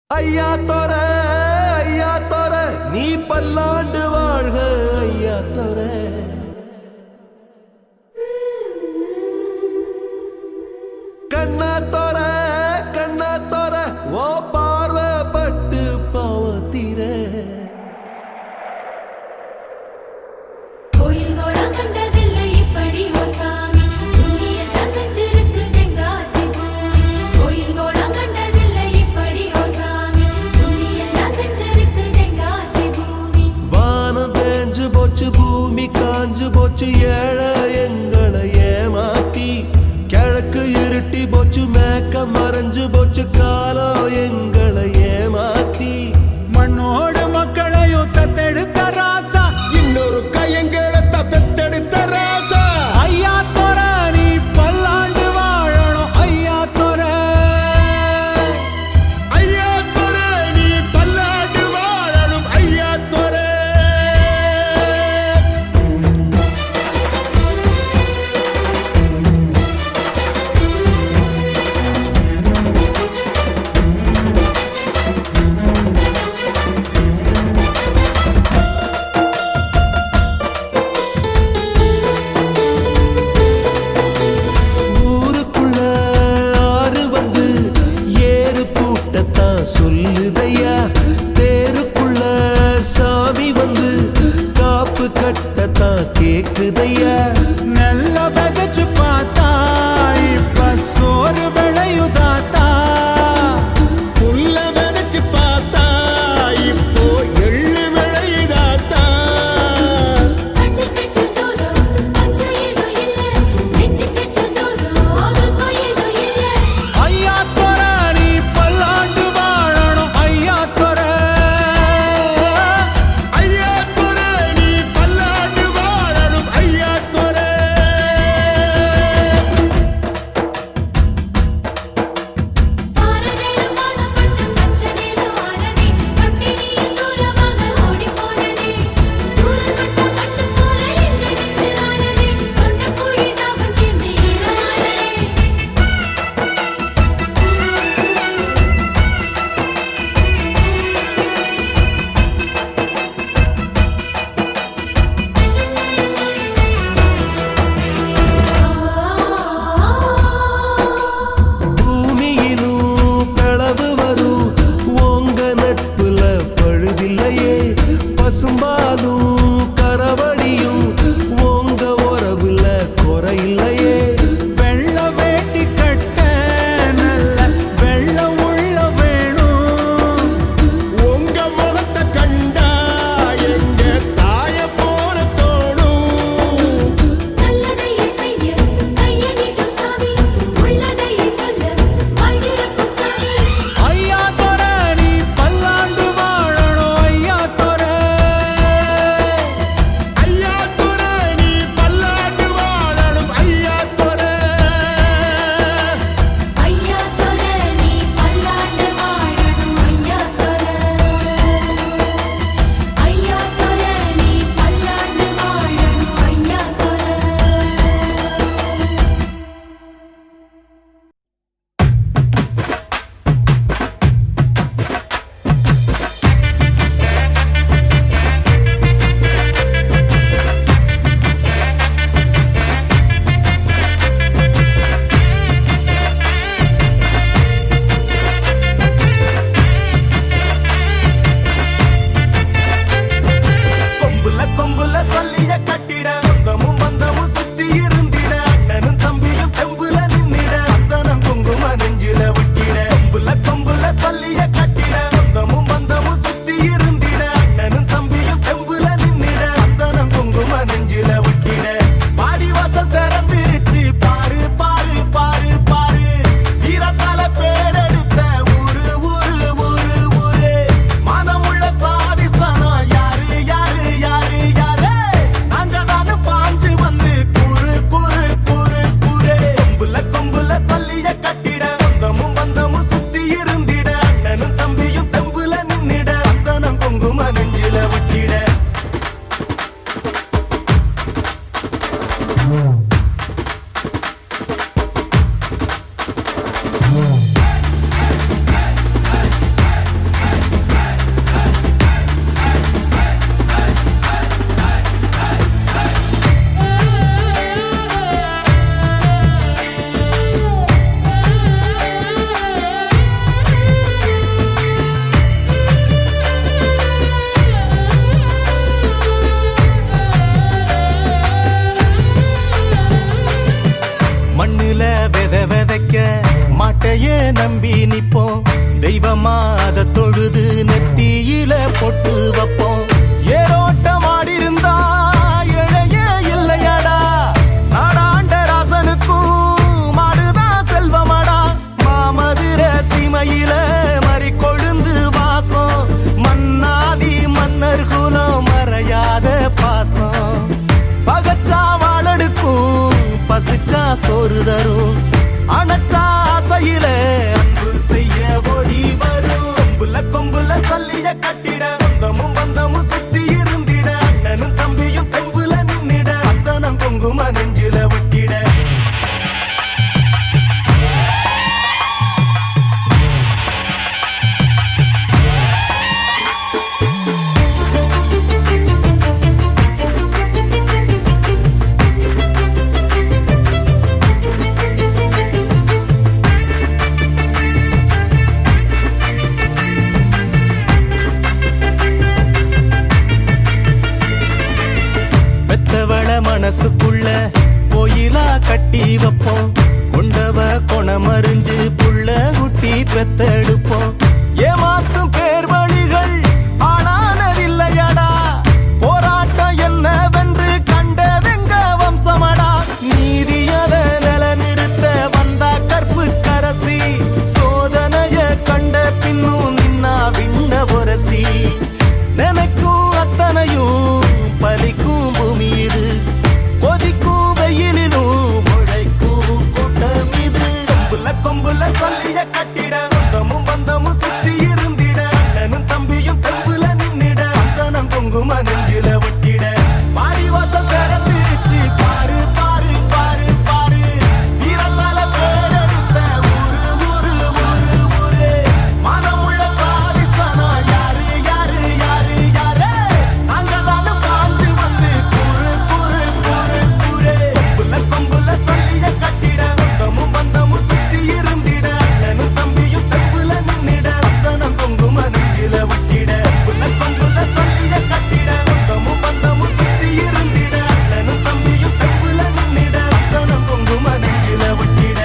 ஐயா தோர நீ பல்லாண்டு வாழ்க ஐயா தோர கண்ணா தோர ஓ பார்வப்பட்டு பாவத்தீர கோயில் கோடம் கண்டதில்லை இப்படி ஒரு சாமி புண்ணியத்தை செஞ்சிருக்கு தெங்காசி பூமி. கோயில் கோடம் கண்டதில்லை இப்படி ஒரு சாமி புண்ணியத்தை செஞ்சிருக்கு தெங்காசி பூமி. வானம் தேஞ்சு போச்சு பூமி காஞ்சு போச்சு ஏழை எங்களை ஏமாத்தி கிழக்கு இருட்டி போச்சு மேக்க மறைஞ்சு போச்சு காலம் எங்களை ஏமாத்தி மண்ணோடு மக்களையும் தத்தெடுத்த ராசா இன்னொரு கையங்களை தத்தெடுத்த ராசா ஐயா தோர நீ பல்லாண்டு வாழணும் ஐயா தோர நீ பல்லாண்டு வாழணும் ஐயா தோர பெத்தெடுப்போம். ஏமாத்தும் பேர் வழிகள் ஆளானதில்லையடா, போராட்டம் என்னவென்று கண்டதெங்க வம்சமடா. நீதியத நிலநிறுத்த வந்தா கற்பு கரசி, சோதனைய கண்ட பின்னும் நின்னா விண்ண பொரசி. நினைக்கும் அத்தனையும் பலிக்கும் பூமி இது, கொதிக்கும் வெயிலிலும் உழைக்கும் கூட்டம் இது. கொம்புல கொம்புல சொல்லிய கட்டிட, சொந்தமும் பந்தமும் சுத்தி இருந்திட, அண்ணனும் தம்பியும் தெம்புல நின்னிட, சந்தனம் குங்கும நெஞ்சில ஒட்டிட. பாடி வாசல் திறந்துருச்சு பாரு பாரு பாரு பாரு, வீரத்தால பேரெடுத்த ஊரு ஊரு ஊரு ஊரு. மனமுள்ள சாதிசனா யாரு யாரு யாரு யாரு, நாங்கதானு பாஞ்சு வந்து கூறு கூறு கூறு கூறு. கொம்புல கொம்புல சொல்லிய கட்டிட, சொந்தமும் பந்தமும் சுத்தி இருந்திட, அண்ணனும் தம்பியும் தெம்புல நின்னிட, சந்தனம் குங்கும நெஞ்சில ஒட்டிட. கொம்புல கொம்புல சொல்லிய கட்டிட, சொந்தமும் பந்தமும் சுத்தி இருந்திட, அண்ணனும் தம்பியும் தெம்புல நின்னிட, சந்தனம் குங்கும நெஞ்சில ஒட்டிட.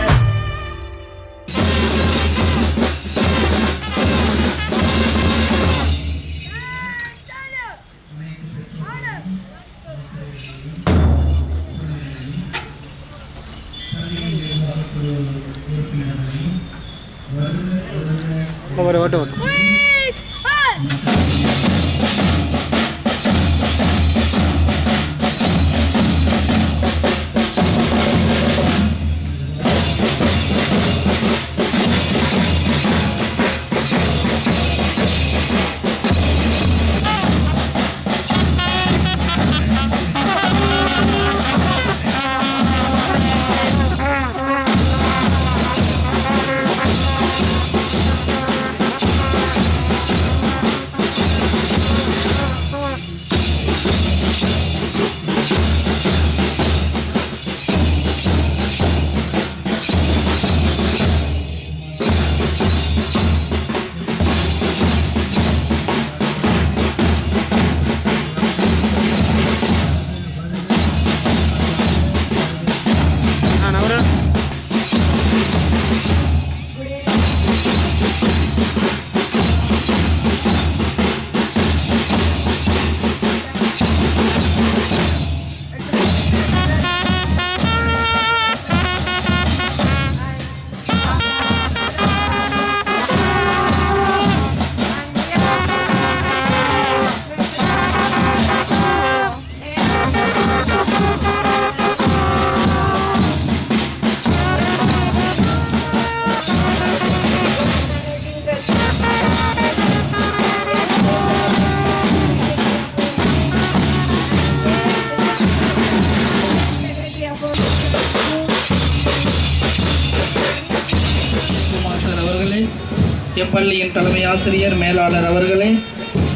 எப்பள்ளியின் தலைமை ஆசிரியர் மேலாளர் அவர்களே,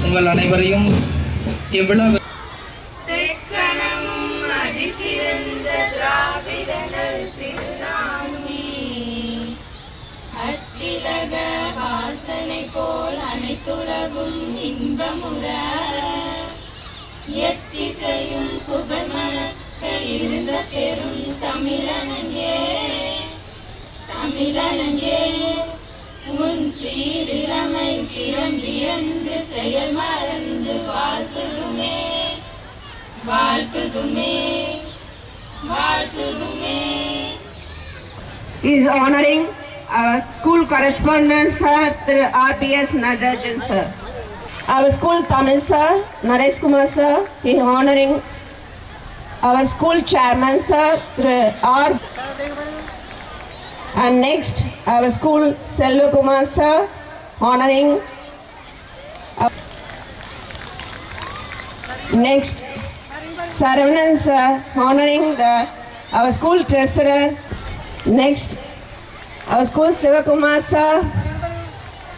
உங்கள் அனைவரையும் இவ்விழா போல் அனைத்துலகும் இன்பமுற எத்திசையும் புகழ் மணக்க இருந்த பெரும் தமிழனங்கே தமிழனங்கே உன் சீரிழமை திறம்பியன்று செயல் மறந்து வாழ்த்துதுமே வாழ்த்துதுமே வாழ்த்துதுமே. Is honoring our school correspondent sir, Thiru R.P.S. Natarajan sir. Our school Tamil sir, Naresh Kumar sir, is honoring our school chairman sir, Thiru R. And next, our school Selva Kumar sir, honoring next Saravanan sir, honoring our school treasurer. Next, our school Sivakumar sir,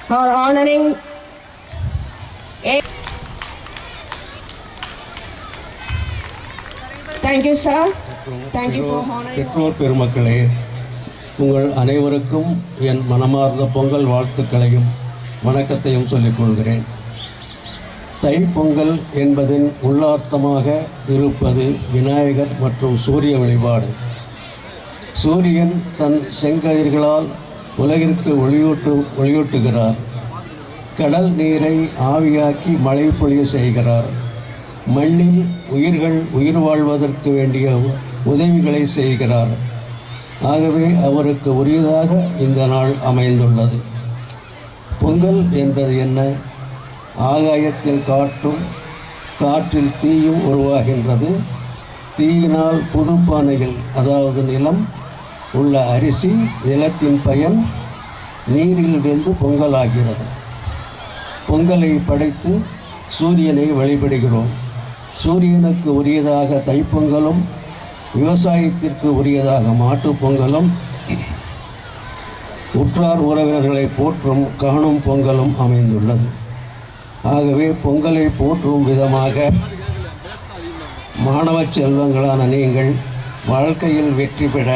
for honoring Thank you sir. Thank you for honoring. பெற்றோர் பெருமக்களே, உங்கள் அனைவருக்கும் என் மனமார்ந்த பொங்கல் வாழ்த்துக்களையும் வணக்கத்தையும் சொல்லிக் கொள்கிறேன். தைப்பொங்கல் என்பதின் உள்ளார்த்தமாக இருப்பது விநாயகர் மற்றும் சூரிய வழிபாடு. சூரியன் தன் செங்கதிர்களால் உலகிற்கு ஒளியூட்டுகிறார். கடல் நீரை ஆவியாக்கி மழை பொழிய செய்கிறார். மண்ணில் உயிர்கள் உயிர் வாழ்வதற்கு வேண்டிய உதவிகளை செய்கிறார். ஆகவே அவருக்கு உரியதாக இந்த நாள் அமைந்துள்ளது. பொங்கல் என்பது என்ன? ஆகாயத்தில் காற்றும், காற்றில் தீயும் உருவாகின்றது. தீயினால் புதுப்பானையில், அதாவது நிலம் உள்ள அரிசி, நிலத்தின் பயன் நீரில் வெந்து பொங்கலாகிறது. பொங்கலை படைத்து சூரியனை வழிபடுகிறோம். சூரியனுக்கு உரியதாக தைப்பொங்கலும், விவசாயத்திற்கு உரியதாக மாட்டுப் பொங்கலும், உற்றார் உறவினர்களை போற்றும் காணும் பொங்கலும் அமைந்துள்ளது. ஆகவே பொங்கலை போற்றும் விதமாக மாணவ செல்வங்களான நீங்கள் வாழ்க்கையில் வெற்றி பெற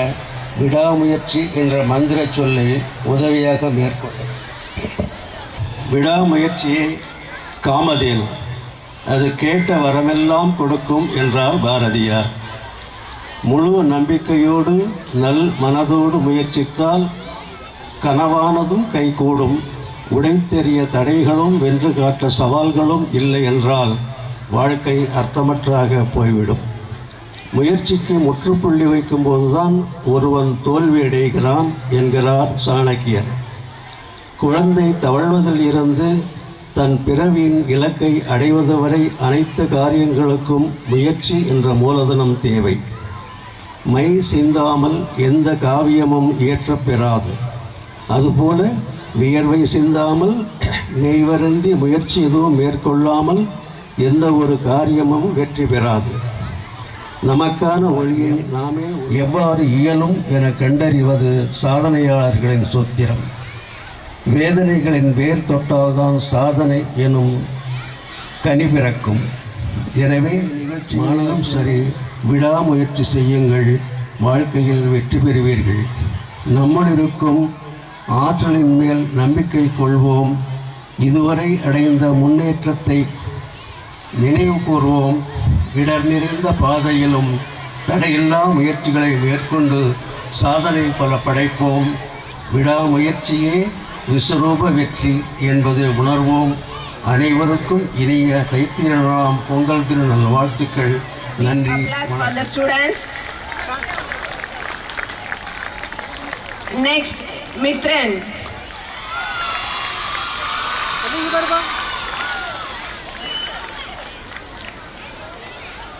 விடாமுயற்சி என்ற மந்திர சொல்லை உதவியாக மேற்கொள்ளும். விடாமுயற்சியை காமதேனு, அது கேட்ட வரமெல்லாம் கொடுக்கும் என்றார் பாரதியார். முழு நம்பிக்கையோடு நல் மனதோடு முயற்சித்தால் கனவானதும் கைகூடும். உடைத்தெறிய தடைகளும் வென்று காட்ட சவால்களும் இல்லை என்றால் வாழ்க்கை அர்த்தமற்றாக போய்விடும். முயற்சிக்கு முற்றுப்புள்ளி வைக்கும்போதுதான் ஒருவன் தோல்வியடைகிறான் என்கிறார் சாணக்கியர். குழந்தை தவழ்வதில் இருந்து தன் பிறவியின் இலக்கை அடைவது வரை அனைத்து காரியங்களுக்கும் முயற்சி என்ற மூலதனம் தேவை. மை சிந்தாமல் எந்த காவியமும் இயற்றப் பெறாது. அதுபோல வியர்வை சிந்தாமல் மெய்வருந்தி முயற்சி எதுவும் மேற்கொள்ளாமல் எந்த ஒரு காரியமும் வெற்றி பெறாது. நமக்கான ஒளியை நாமே எவ்வாறு இயலும் என கண்டறிவது சாதனையாளர்களின் சூத்திரம். வேதனைகளின் வேர் தொட்டால்தான் சாதனை எனும் கனி பிறக்கும். எனவே நிகழ்ச்சியாலும் சரி, விடாமுயற்சி செய்யுங்கள், வாழ்க்கையில் வெற்றி பெறுவீர்கள். நம்முள் இருக்கும் ஆற்றலின் மேல் நம்பிக்கை கொள்வோம். இதுவரை அடைந்த முன்னேற்றத்தை நினைவு கூர்வோம். இடர் நிறைந்த பாதையிலும் தடையில்லா முயற்சிகளை மேற்கொண்டு சாதனை பல படைப்போம். விடாமுயற்சியே விஸ்வரூப வெற்றி என்பதை உணர்வோம். அனைவருக்கும் இனிய தைத்திருநாளாம் பொங்கல் திருநாள் வாழ்த்துக்கள். நன்றி. Next, Mitran.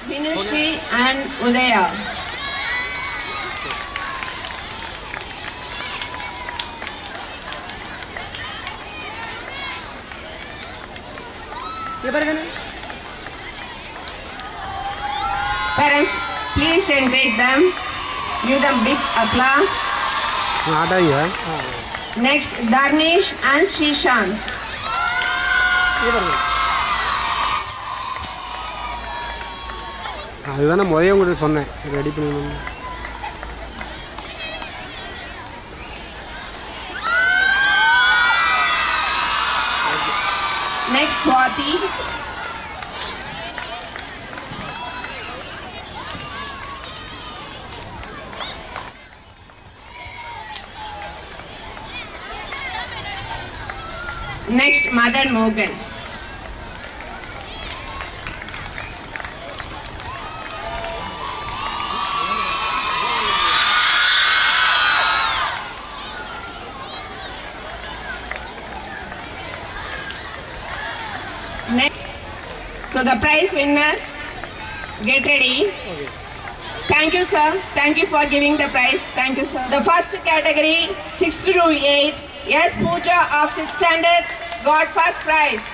Vinushree and Udaya. Parents, please encourage them. Give them big applause. Next, Darnish and Srishant. அதுதானே முதல்ல உங்களுக்கு சொன்னேன், ரெடி பண்ணணும். Next, Swati. Next, Mother Morgan. Next. So the prize winners, get ready. Okay. Thank you, sir. Thank you for giving the prize. Thank you, sir. The first category, 6th to 8th, yes, Pooja of 6th standard got first prize.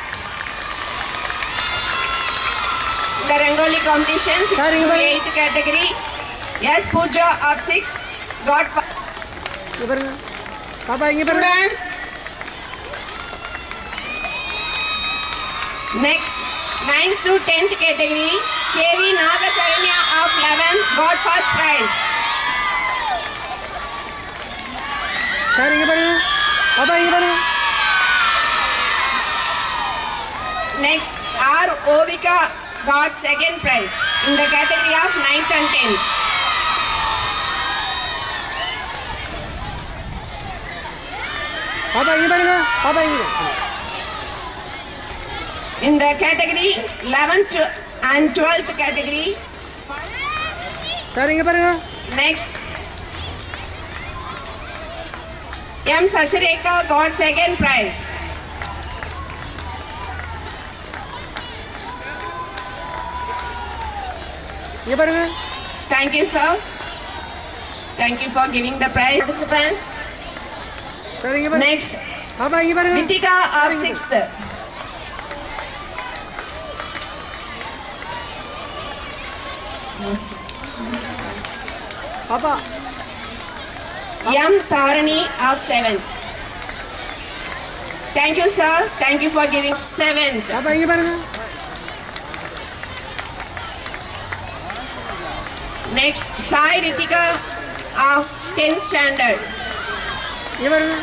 The Rangoli competition, 6th to 8th category, yes, Pooja of 6th got first. Students, next, 9th to 10th category, KV Nagasaranya of 11th got first prize. Next, R. Ovika got second prize in the category of 9th and 10th. பாப்பா இங்கே பாருங்க, பாப்பா இங்கே. In the category 11th and 12th category, sir இங்கே பாருங்க. next, M. Sasireka got second prize. இங்கே பாருங்க. Thank you, sir. Thank you for giving the prize. Participants. Sir இங்கே பாருங்க. Next, பாப்பா இங்கே பாருங்க. Ritika of 6th. பாப்பா M. Tharani of 7th. Thank you, sir. Thank you for giving 7th. பாப்பா இங்கே பாருங்க. Next, Sai Ritika of 10th standard. இங்கே பாருங்க.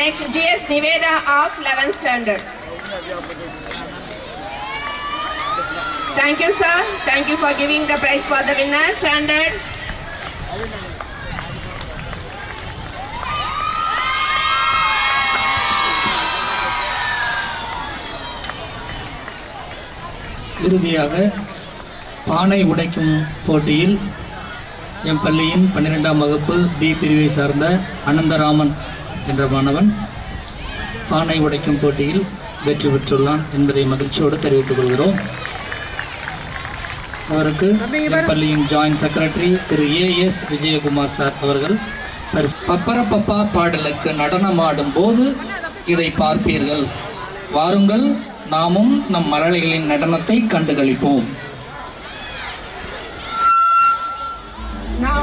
Next, GS Niveda of 11th standard. Thank you, sir. Thank you for giving the prize for the winner standard. இறுதியாக பானை உடைக்கும் போட்டியில் என் பள்ளியின் 12ஆம் வகுப்பு பி பிரிவை சார்ந்த அனந்தராமன் என்ற மாணவன் பானை உடைக்கும் போட்டியில் வெற்றி பெற்றுள்ளான் என்பதை மகிழ்ச்சியோடு தெரிவித்துக் கொள்கிறோம். அவருக்கு என் பள்ளியின் ஜாயின்ட் செக்ரட்டரி திரு A.S. விஜயகுமார் சார் அவர்கள் பப்பர பப்பா பாடலுக்கு நடனமாடும் போது இதை பார்ப்பீர்கள். வாருங்கள், நாமும் நம் மழலைகளின் நடனத்தை கண்டுகளிப்போம். Now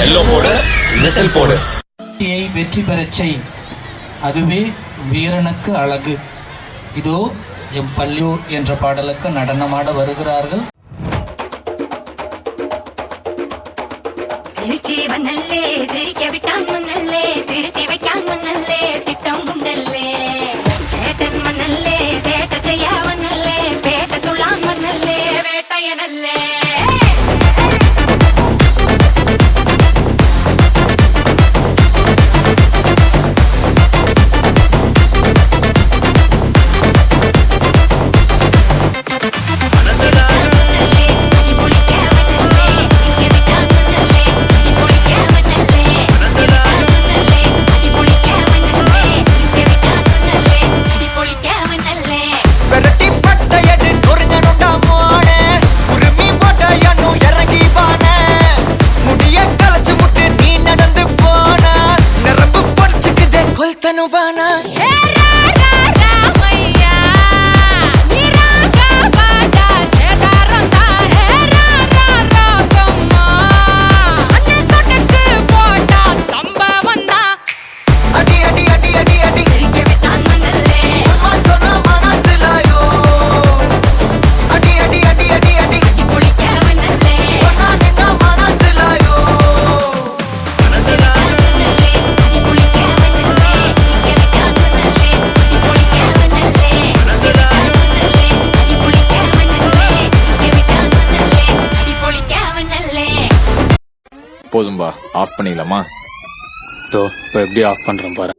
எல்லோ போடு விசில் போடு. வெற்றியை வெற்றி பெறச் செய், அதுவே வீரனுக்கு அழகு. இதோ எம் பல்லு என்ற பாடலுக்கு நடனமாட வருகிறார்கள். திருச்சி வந்தல்லே திரிக்க விட்டான் மன்னல்லே திருத்தி வைக்கான் மன்னல்லே திட்டம் உண்டல்லே சேட்டன் மன்னல்லே சேட்ட செய்யா வந்தல்லே பேட்ட துளான் மன்னல்லே வேட்டையனல்லே போதும்பா, ஆஃப் பண்ணிடலாமா? இப்போ எப்படி ஆஃப் பண்றேன் பாரு.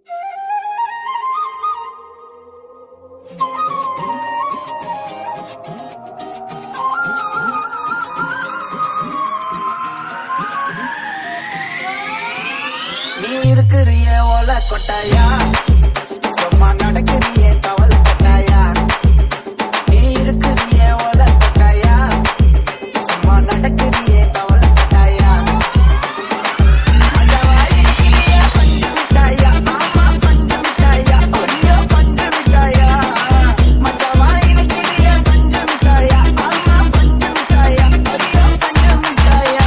நீ இருக்கிறிய ஓல கொட்டாயா, சும்மா நடக்கிறிய கவலை கொட்டாயா. நீ இருக்கிறிய ஓல கொட்டாயா, சும்மா நடக்கிறிய கவலை கொட்டாயா. பஞ்சு மிட்டாயா, ஆமா பஞ்சு மிட்டாயா, ஐயோ பஞ்சு மிட்டாயா. மச்சவா இருக்கிறிய பஞ்சு மிட்டாயா, ஆமா பஞ்சு மிட்டாயா, ஐயோ பஞ்சு மிட்டாயா.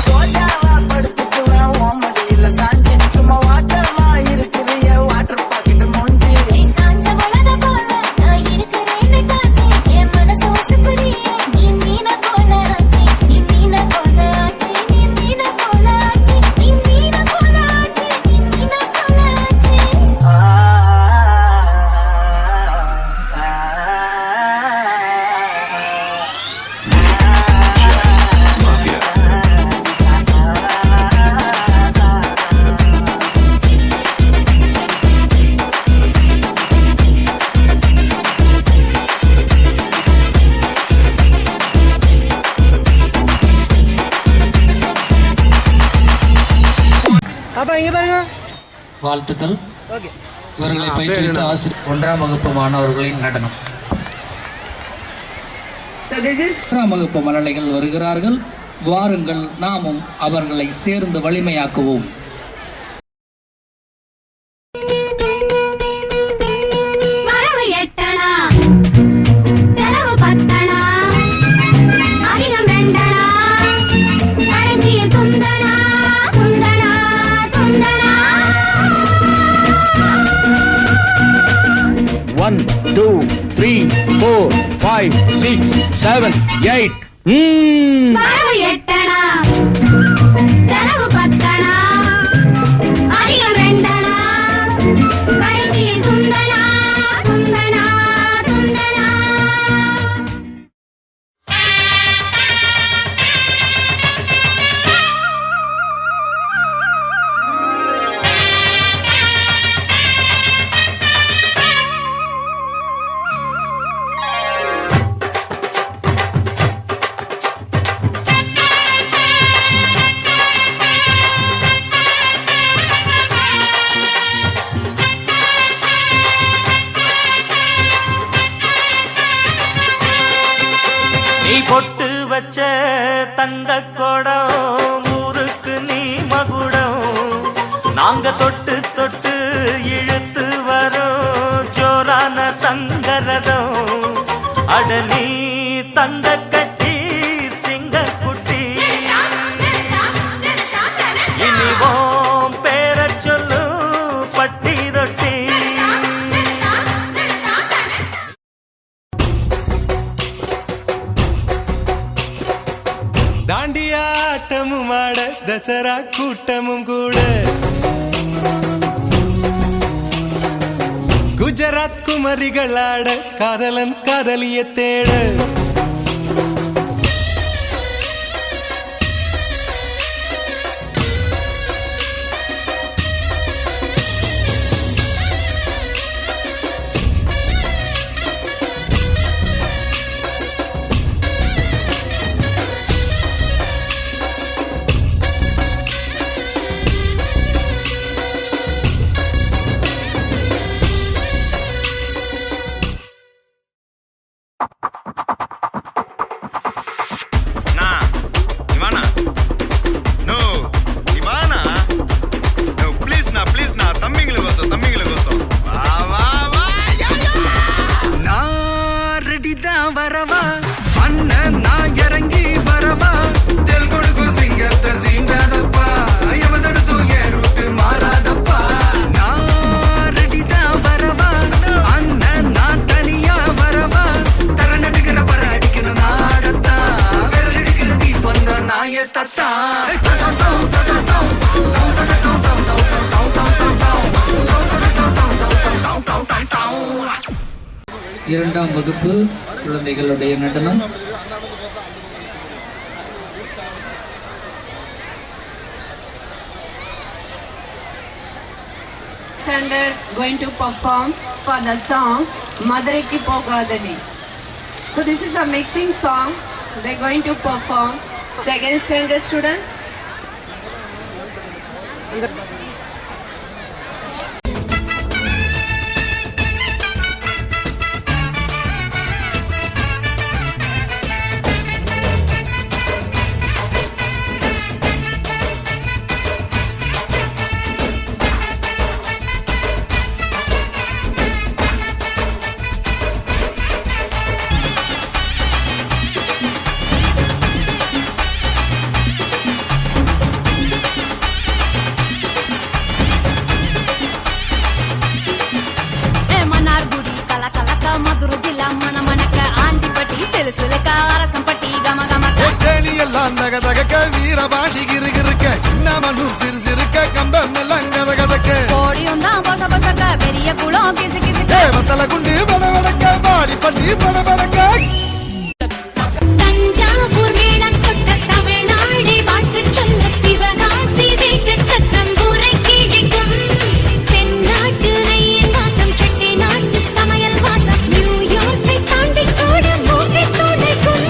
சோஜாவா படுத்துக்குவேன் ஓமடியில சாஞ்சி, சும்மா வாட்டமா இருக்கிறிய வாட்டர் பாக்கெட் மூஞ்சி. காஞ்ச மலர போல நான் இருக்கிறேன்னு காஞ்சி என் மனசு உசுப்புறியே நீ மீன போல ஆச்சி நீ மீன போல ஆச்சி நீ மீன போல ஆச்சி நீ மீன போல ஆச்சி நீ மீன போல ஆச்சி அப்பா இங்க பாருங்க. வாழ்த்துக்கள். ஓகே. இவர்களை பயிற்றுவித்த ஆசிரியர் 1ஆம் வகுப்பு மாணவர்களின் நடனம். So this is 1ஆம் வகுப்பு மழலைகள் வருகிறார்கள். வாருங்கள், நாமும் அவர்களை சேர்ந்து வலிமையாக்குவோம். வரவு எட்டணா செலவு பத்தணா அதிகம் ரெண்டணா கடைசியில் துந்தனா துந்தனா துந்தனா 1 2 3 4 5 6 7 8. வரவு எட்டணா செலவு பத்தணா அதிகம் ரெண்டணா கடைசியில் துந்தனா துந்தனா துந்தனா நீ பொட்டு வச்ச தங்க குடம் ஊருக்கு நீ மகுடம் நாங்க தொட்டு தொட்டு இழுத்து வரோம் ஜோரான தங்கரதம் அட நீ தங்க கட்டி சிங்க குட்டி தசரா கூட்டமும் கூட குஜராத் குமரிகளாட காதலன் காதலிய தேட இரண்டாம் வகுப்பு குழந்தைகளுடைய நடனம். Standard going to perform for the song Madurai Pogadani. So this is a mixing song. They're going to perform. Second standard students. Veerapandi கிருகிருக்க Chinnamanur சிறு சிறுக்க கம்பம் நிலங்கதகதக்க பெரிய குளம் கிசு கிசு வத்தல குண்டு வடவடக்க வாடி பண்ணி படபடக்க தஞ்சாவூர் மேளம் தொட்ட தமிழ்நாடு வாழ்த்து சொல்ல சிவகாசி வீட்டு சத்தம் ஊரை கிழிக்கும் தென்னாட்டு நெய்யின் வாசம் செட்டி நாட்டு சமையல் வாசம் நியூயார்க்கை தாண்டி கூட மூட்டை துடைக்கும்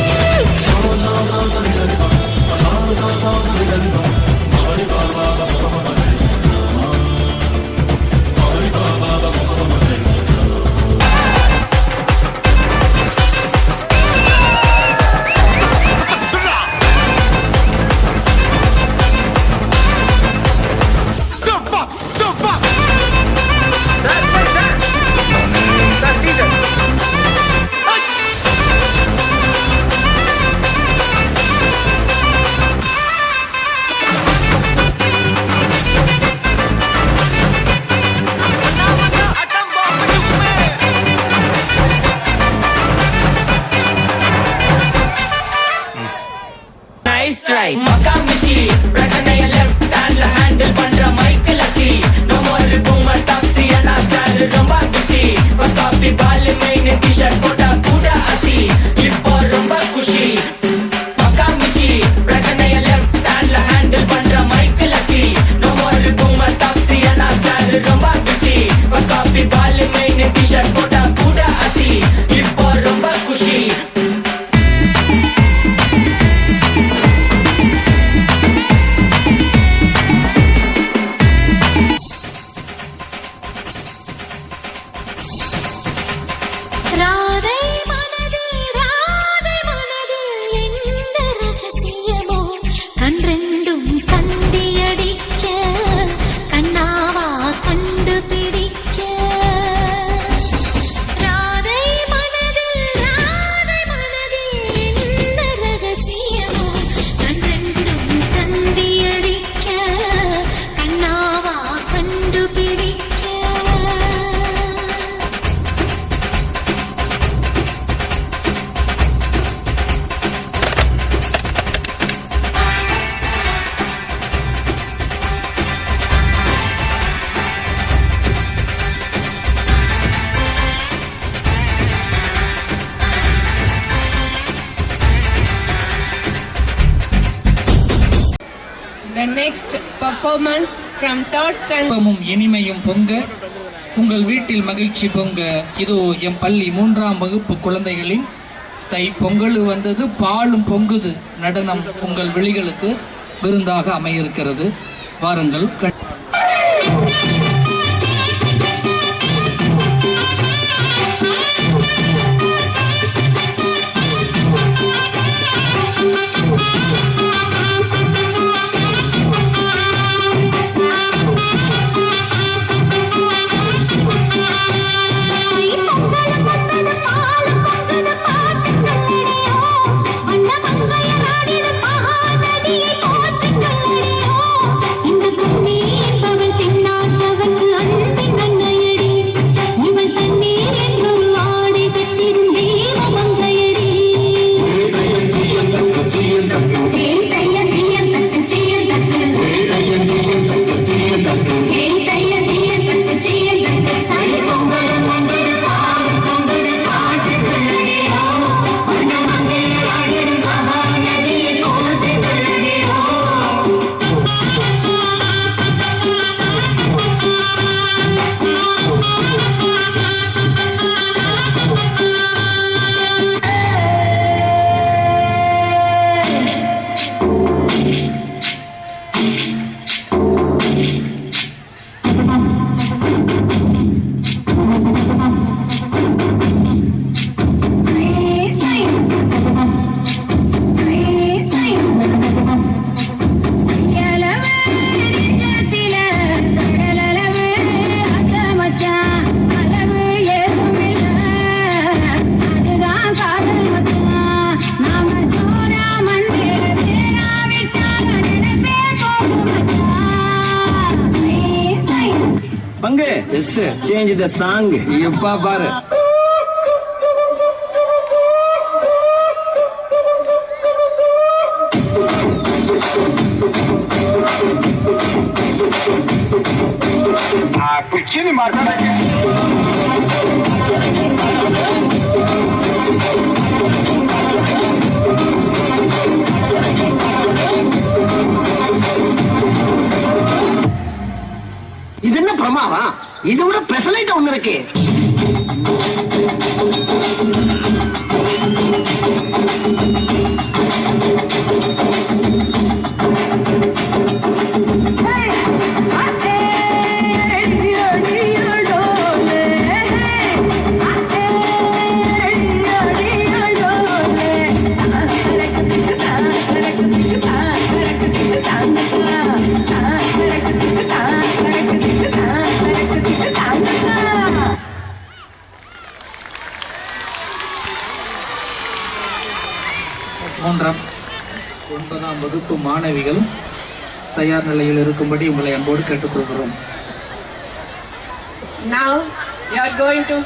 The next performance from third standard. இன்பமும் இனிமையும் பொங்க, உங்கள் வீட்டில் மகிழ்ச்சி பொங்க. இதோ என் பள்ளி 3ஆம் வகுப்பு குழந்தைகளின் தை பொங்கல் வந்தது, பாலும் பொங்குது நடனம் உங்கள் விழிகளுக்கு விருந்தாக அமையிருக்கிறது. வாருங்கள். பங்கு சேஞ்ச் த சாங். எப்பா பாரு. ಕುಚ್ಚಿನಿ ಮಾಡ್ಕೊಳಕ್ಕೆ இது என்ன பிரமாதம்? இதை விட பெசலைட் ஒண்ணு இருக்கு. மூன்றாம் 9ஆம் வகுப்பு மாணவிகள் தயார் நிலையில் இருக்கும்படி உங்களை அன்போடு கேட்டுக்கொள்கிறோம். Now you are going to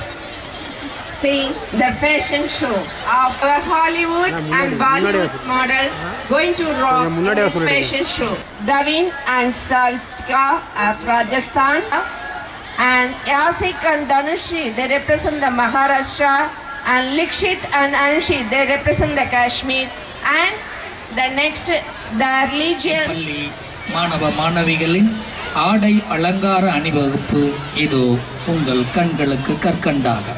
see the fashion show of Hollywood and Bollywood models going to rock this fashion show. Davin and Sarika of Rajasthan and Yasik and Dhanushri, they represent the Maharashtra, and Likshit and Anshi, they represent the Kashmir. And the next, the religion. பள்ளி மாணவ மாணவிகளின் ஆடை அலங்கார அணிவகுப்பு இதோ உங்கள் கண்களுக்கு கற்கண்டாக.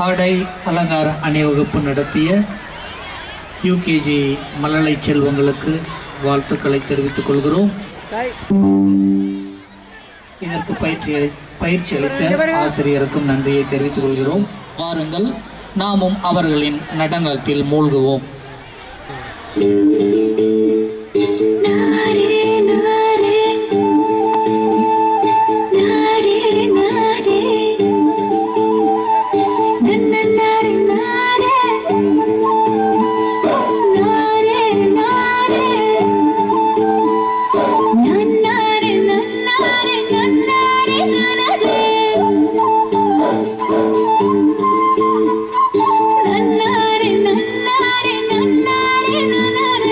ஆடை அலங்கார அணிவகுப்பு நடத்திய யூகேஜி மழலை செல்வங்களுக்கு வாழ்த்துக்களை தெரிவித்துக் கொள்கிறோம். இதற்கு பயிற்சி அளித்த ஆசிரியருக்கும் நன்றியை தெரிவித்துக் கொள்கிறோம். வாருங்கள், நாமும் அவர்களின் நடனத்தில் மூழ்குவோம். நன்னாரே நன்னாரே நன்னாரே நன்னாரே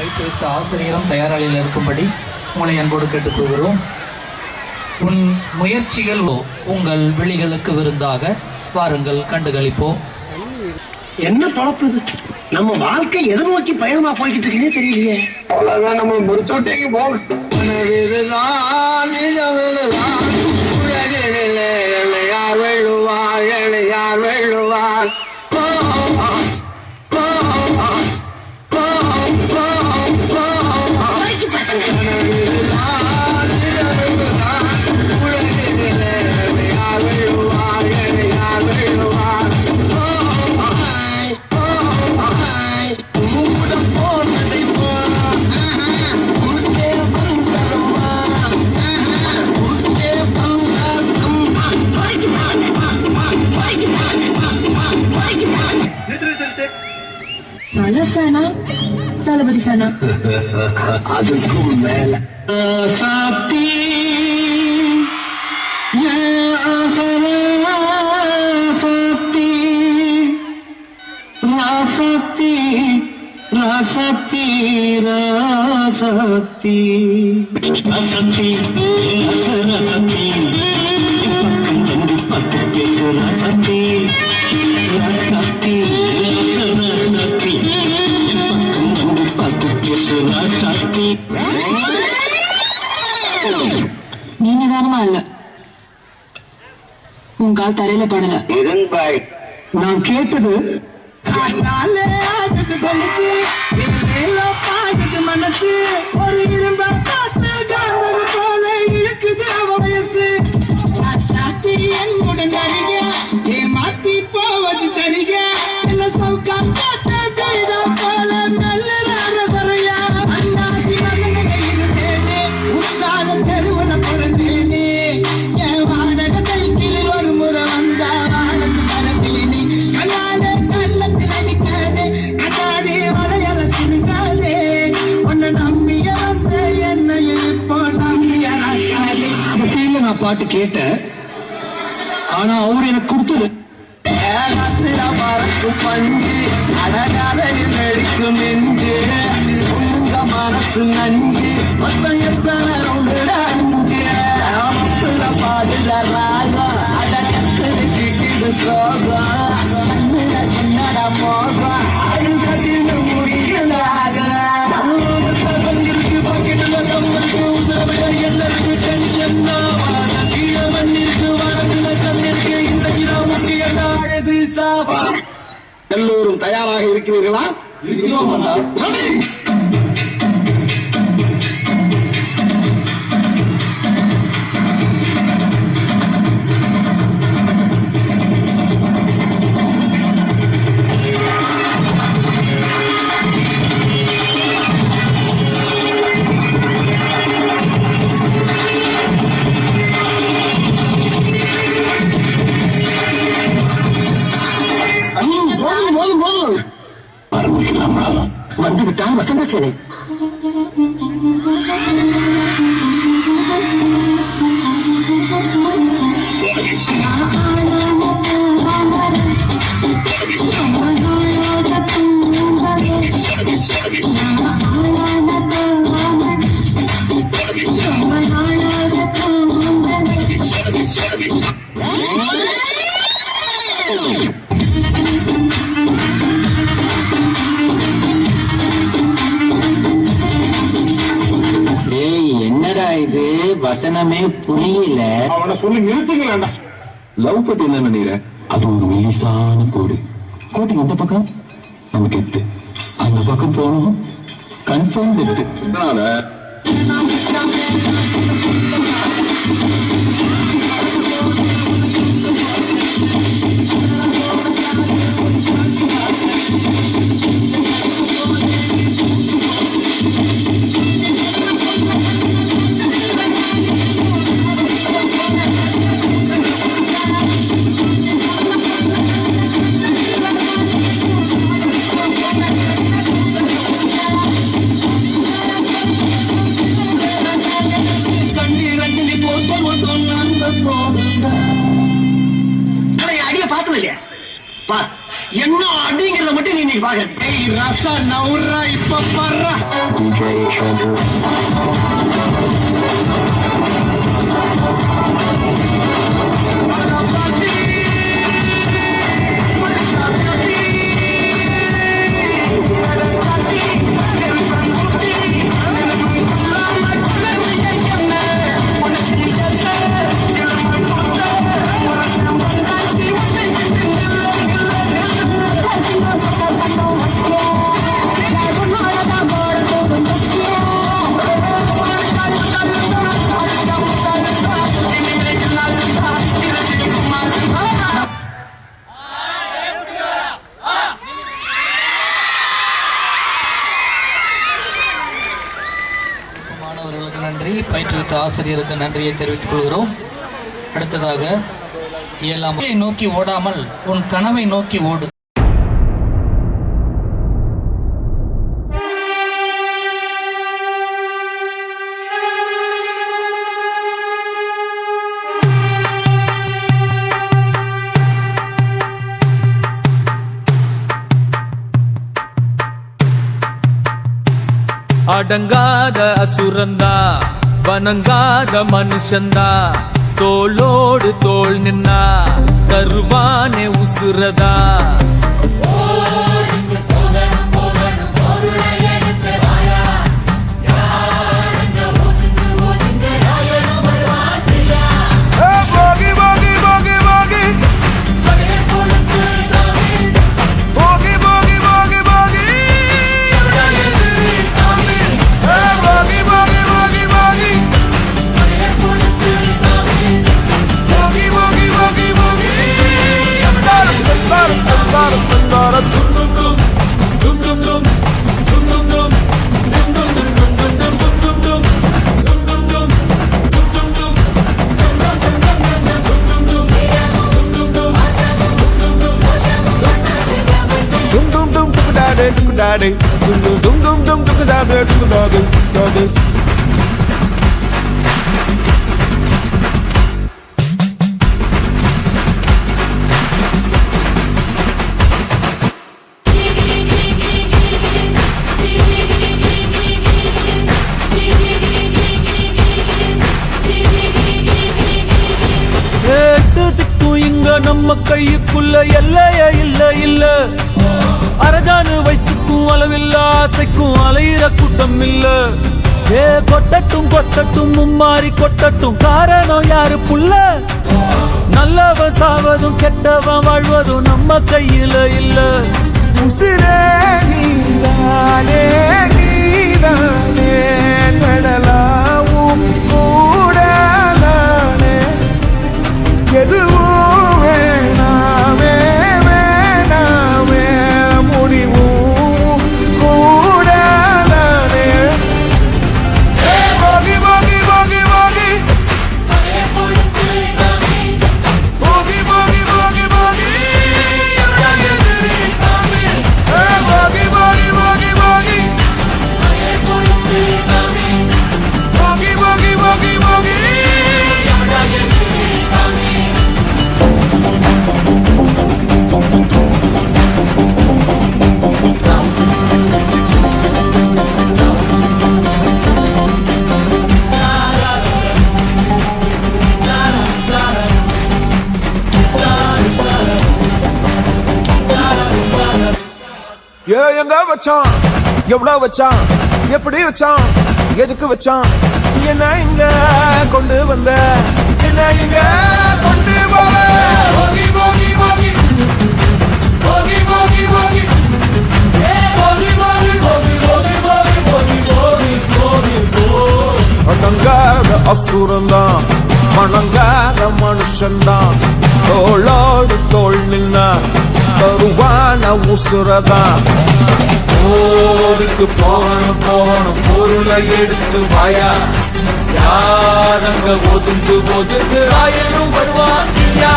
பயிற்றுவித்த ஆசிரியரும் தயாராளியில் இருக்கும்படி உங்களை அன்போடு கேட்டுக்கொள்கிறோம். உன் முயற்சிகள் உங்கள் விழிகளுக்கு விருந்தாக வாருங்கள், கண்டுகளிப்போம். என்ன பழப்பு இது? நம்ம வாழ்க்கை எதை நோக்கி பயணமா போய்கிட்டு இருக்குன்னே தெரியலையே. அவ்வளவுதான், நம்ம முருத்தோட்டைக்கு போகணும். யார் வெள்ளுவார், யார் வெள்ளுவார். தளபதி ஃபேனா? அதுக்கும் மேல சாத்தி ராசத்தி ராசத்தி ராசத்தி ரசத்தி ரசரசத்தி பத்து பேசு ரசத்தி ரசத்தி ரசரசத்தி நீ நிதானமா இல்ல, உன் கால் தரையில படல. நான் கேட்டது மனசு ஒரு இரும்ப காத்து காந்தது போல இழுக்குது வயசு. சாத்தி என்னுடன் அறிக ஏமாத்தி போவது சரிக என்ன சவுக்கா போல நல்ல குறையா அண்ணாதி மகனை இருந்தேனே உத்தால தெருவுல பிறந்தேனே. என் வாடக சைக்கிளில் ஒரு முறை வந்தா வானத்து பரப்பேனே. கண்ணால கள்ளத்தில் அடிக்காதே, கண்ணாடி வளையல சினுங்காதே. உன்னை நம்பிய வந்த என்னைய இப்போ நம்பிய ராக்காதே. நான் பாட்டு கேட்டேன், ஆனா அவரு எனக்கு கொடுத்தது மறக்கும் பஞ்சு அழகாத நடிக்கும் நெஞ்சு உங்க மனசு நஞ்சு மொத்தம் எத்தனை அஞ்சு பாடுல ராகம் அட கத்துக்கிட்டு சோகம் என்னட மோகம் அது சட்டின்னு முடியலாக பக்கெட்டுல கம்மலுக்கு உதவிட எல்லாருக்கு டென்ஷன் மண்ணிற்கு வளர்ந்துல சன்னிற்கு இந்த கிராமக்கு அழகு சாவா. எல்லோரும் தயாராக இருக்கிறீர்களா? வந்துவிட்டான் வசந்த சேனை. வசனமே புரியல. அவனை சொல்லி நிறுத்துங்களா? லவ் பத்தி என்ன நினைக்கிறேன்? அது ஒரு மெல்லிசான கோடு. கோட்டுக்கு இந்த பக்கம் நமக்கு எத்து, அந்த பக்கம் போகணும் கன்ஃபார்ம் எத்து. அதனால என்ன அப்படிங்கறத மட்டும் நீ பாக்குற. ரசா நவுரா இப்ப பாரு. மாணவர்களுக்கு நன்றி, பயிற்றுவித்த ஆசிரியருக்கு நன்றியை தெரிவித்துக் கொள்கிறோம். அடுத்ததாக இயலாமை நோக்கி ஓடாமல் உன் கனவை நோக்கி ஓடு. அடங்காத அசுரந்தா வணங்காத மனுஷந்தா தோளோடு தோள் நின்னா தருவானே உசுரதா. நம்ம கையுக்குள்ள எல்லைய இல்ல இல்ல அரஜானு வைத்துக்கும் அளவில்ல ஆசைக்கும் அலையிற கூட்டம் இல்ல. ஏ கொட்டட்டும் கொட்டட்டும் மும்மாறி கொட்டட்டும் காரணம் யாரு புள்ள. நல்லவன் சாவதும் கெட்டவன் வாழ்வதும் நம்ம கையில இல்ல. உசிரே நீதானே நீதானே நடலாவும் கூட நானே எதுவும் வேணாமே வேணாமே முடிவும் கூட நானே. போகி போகி போகி போகி போகி போகி போகி போகி போகி போகி போகி போகி போகி போகி போகி எங்க வச்சான் எவ்வளவு வச்சான் எப்படி வச்சான் எதுக்கு வச்சான் என்ன இங்க கொண்டு வந்த என்ன இங்க கொண்டு போக. போகி போகி போகி போகி போகி போகி போகி போகி போகி போகி போகி போகி போகி போகி. அடங்காத அசுரந்தான் மணங்காத மனுஷன்தான் தோளோடு தோள் நின்னா தருவான உசுரதான். ஓடுக்கு போகணும் போகணும் பொருளை எடுத்து வாயா யாரங்க ஒதுங்கு ஒதுங்கு ஆயனும் வருவாங்கியா.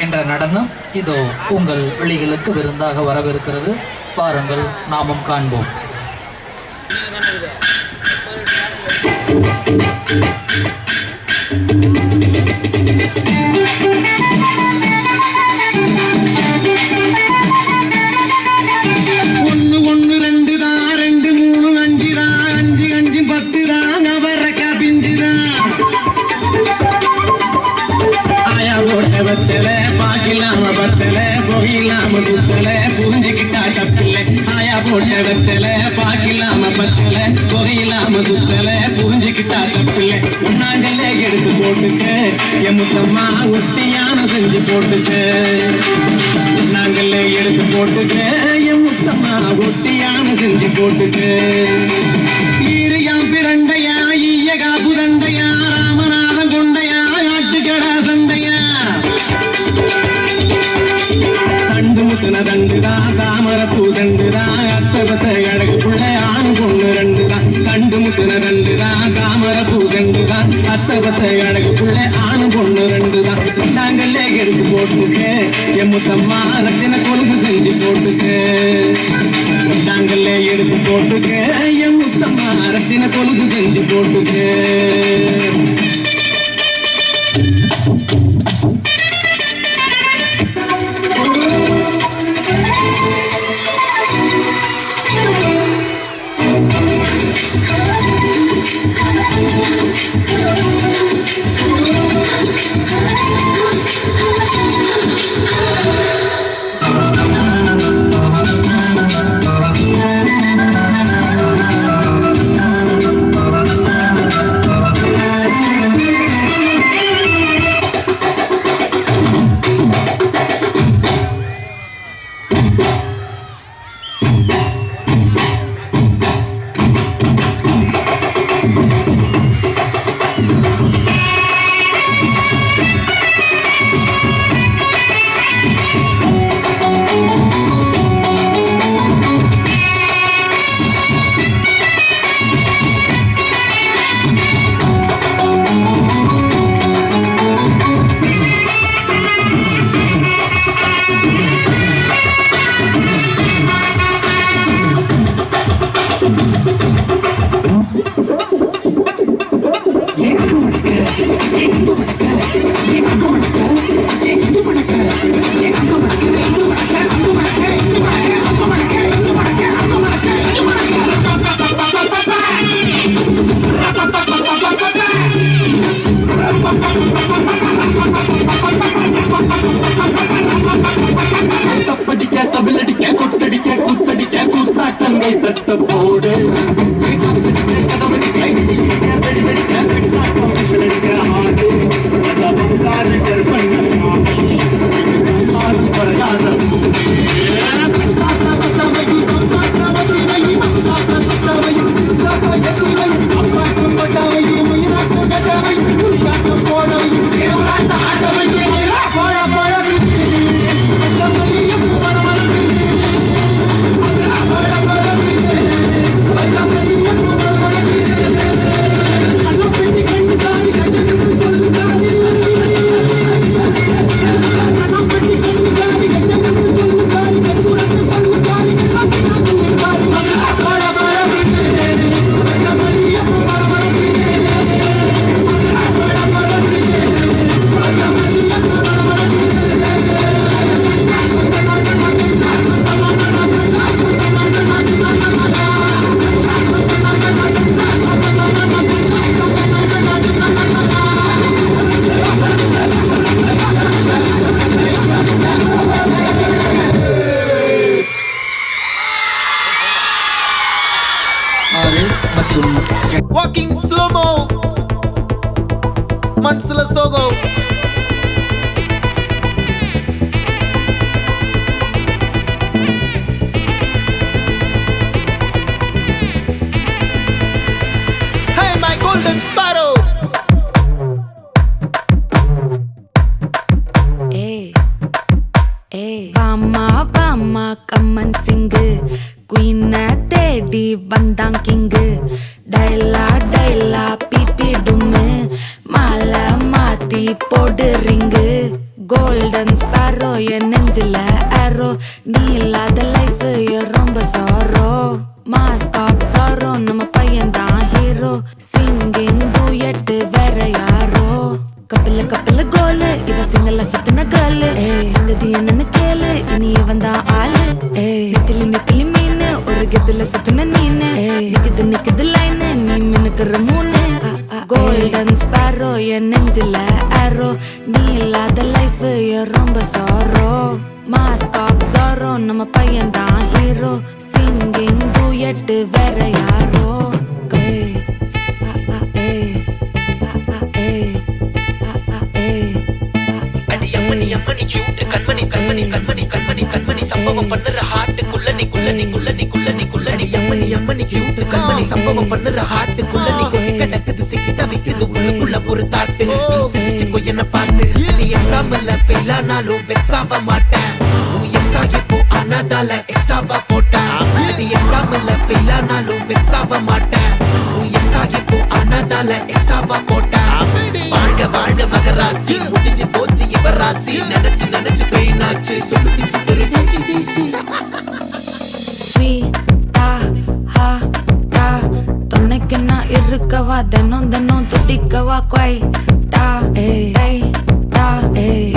என்ற நடனம் இதோ உங்கள் விழிகளுக்கு விருந்தாக வரவிருக்கிறது. பாருங்கள், நாமும் காண்போம். ஒன்னு ஒன்னு ரெண்டு தான், ரெண்டு மூணு அஞ்சு தான், அஞ்சு அஞ்சு 10 தான், அவரக்கா பிஞ்சு தான். ஆயா போட்ட பத்தல, பாக்கிலாம பத்தல, போயிலாம சுத்தல, புரிஞ்சுக்கிட்டா தப்பில்ல. ஆயா போட்ட பத்தல, பாக்கிலாம பத்தல, போயிலாம சுத்தல, புரிஞ்சுக்கிட்டா தப்பில்ல. உண்ணாங்கல்ல எடுத்து போட்டுக்க, என் முத்தம்மா ஒட்டியான செஞ்சு போட்டுக்க. நாங்களே எடுத்து போட்டுக்க, என் முத்தம்மா ஒட்டியான செஞ்சு போட்டுக்க. ஈரியாம் பிரண்டையா, ஈயகா புதண்டையா, ராமநாதம் கொண்டையா, ஆட்டுக்கடா சண்டையா. தண்டு முத்துன தண்டுதா, தாமர பூசண்டுதா, அத்தபத்த அழகுக்குள்ள ஆண் பொண்ணு ரெண்டுதான். தண்டு முத்துன தண்டுதா, தாமர பூசண்டுதா, அத்தபத்த அழகுக்குள்ள ஆண் பொண்ணு ரெண்டுதான். நாங்கள எடுத்து போட்டுக்க, என் முத்தம்மா ரத்தின கொலுசு செஞ்சு போட்டுக்க. நாங்கள எடுத்து போட்டுக்க, என் முத்தம்மா ரத்தின கொலுசு செஞ்சு போட்டுக்க. தப்படிக்க, தவிலடிக்க, கொட்டடிக்க, குத்தடிக்க, கூத்தாட்டங்கை தட்ட போடு. Walking slow-mo, Mansala Sogo. Hey, my golden sparrow. வாமா வாமா கம்மன் சிங்கு குயின தேடி வந்தான் கிங்கு டைலா டைலா பிபி டும்மு மாலை மாத்தி போடு ரிங்கு கோல்டு கோல்டன் ஸ்பாரோ என் நெஞ்சில ஆரோ நீ இல்லாத லைஃப் ரொம்ப சாரோ மாஸ்க் ஆஃப் சாரோ நம்ம பையன் தான் ஹீரோ சிங்கிங் டூயட் வேற யாரோ கப்பல கோலு இவ சிங்கல்ல சுத்தின கேளு சங்கதி என்னன்னு கேளு இனி இவன் தான் ஆளு நெத்திலி மீன் ஒரு கெத்துல சுத்தின நீனு நிக்குது லைன் நீ மினுக்குற மூணு கோல்டன் ஸ்பாரோ என் நெஞ்சில ஆரோ நீ இல்லாத லைஃப் ரொம்ப சாரோ மாஸ்க் ஆஃப் சாரோ நம்ம பையன் தான் ஹீரோ சிங்கிங் டூயட் வேற யாரோ சம்பவம் பண்ணுற ஹார்ட்டுக்குள்ள சம்பவம் பண்ணுற ஹார்ட்டுக்குள்ள நீ கொட்டி கிடக்குது சிக்கி தவிக்குது உள்ளுக்குள்ள ஒரு தாட்டு நீ சிரிச்சுக்கோ என்ன பார்த்து நீ எக்ஸாம்ல ஃபெயில் ஆனாலும் வெக்ஸ் ஆக மாட்டேன் உன் எக்ஸா இப்போ ஆனாதால எக்ஸ்ட்ராவா போட்டேன் நீ எக்ஸாம்ல ஃபெயில் ஆனாலும் வெக்ஸ் ஆக மாட்டேன் உன் எக்ஸா இப்போ ஆனாதால எக்ஸ்ட்ராவா போட்டேன் வாழ்க மகராசி முடிஞ்சு போச்சு இவ ராசி நினைச்சு பெயினாச்சு சொல்லுடி சுத்தரு துணைக்கு நான் இருக்கவா தினம் துடிக்கவா குவைட்டா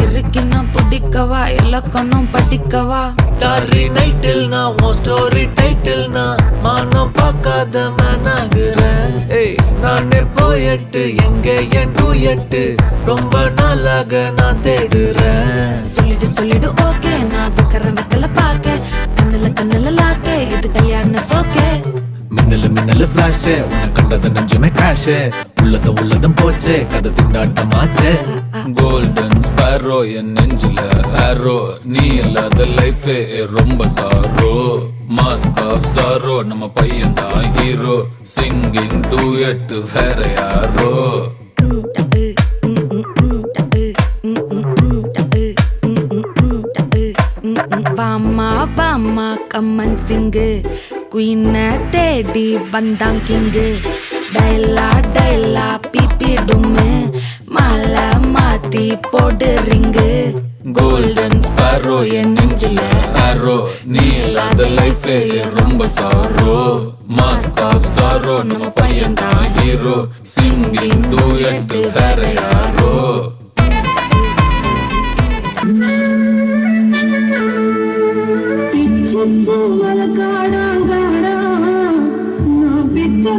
இருக்கினா பிடிக்கவா இலக்கணம் படிக்கவா ஸ்டாரி நைட்டில் நான் உன் ஸ்டோரி டைட்டில் நான் மானம் பார்க்காத மேனாகிறேன் நானே போயட்டு எங்க என் டூயட்டு ரொம்ப நாளாக நான் தேடுறேன் சொல்லிடு ஓகே நான் வைக்கிறேன் வெத்தல பாக்க கண்ணுல லாக்கே இது கல்யாண சோக்கே மின்னலு ஃபிளாஷ் உன்னை கண்டது நெஞ்சுமே கிராஷ் உள்ளதும் போச்சே கதை திண்டாட்டமாச்சே கோல்டன் ஸ்பாரோ என் நெஞ்சில ஆரோ நீ இல்லாத லைஃப் ரொம்ப சாரோ மாஸ்க் ஆஃப் சாரோ நம்ம பையன் தான் ஹீரோ சிங்கிங் டூயட் வேற யாரோ வாமா கம்மன் சிங்கு குயின தேடி வந்தான் கிங்கு டைலா பிபி டும்மு மாலை மாத்தி போடு ரிங்கு கோல்டன் ஸ்பாரோ என் நெஞ்சில ஆரோ நீ இல்லாத லைஃப் ரொம்ப சாரோ மாஸ்க் ஆஃப் சாரோ நம்ம பையன் தான் ஹீரோ சிங்கிங் டூயட் வேற யாரோ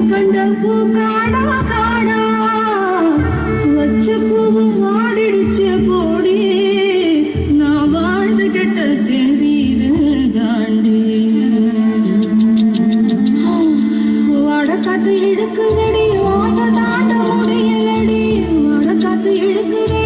கண்ட பூ காடா காடா வச்ச பூ ஆடிடுச்சு போடி நான் வாழ்ந்து கெட்ட சேதி இது தாண்டி வாட காத்து இழுக்குதடி வாச தாண்ட முடியலடி வாட காத்து இழுக்குதடி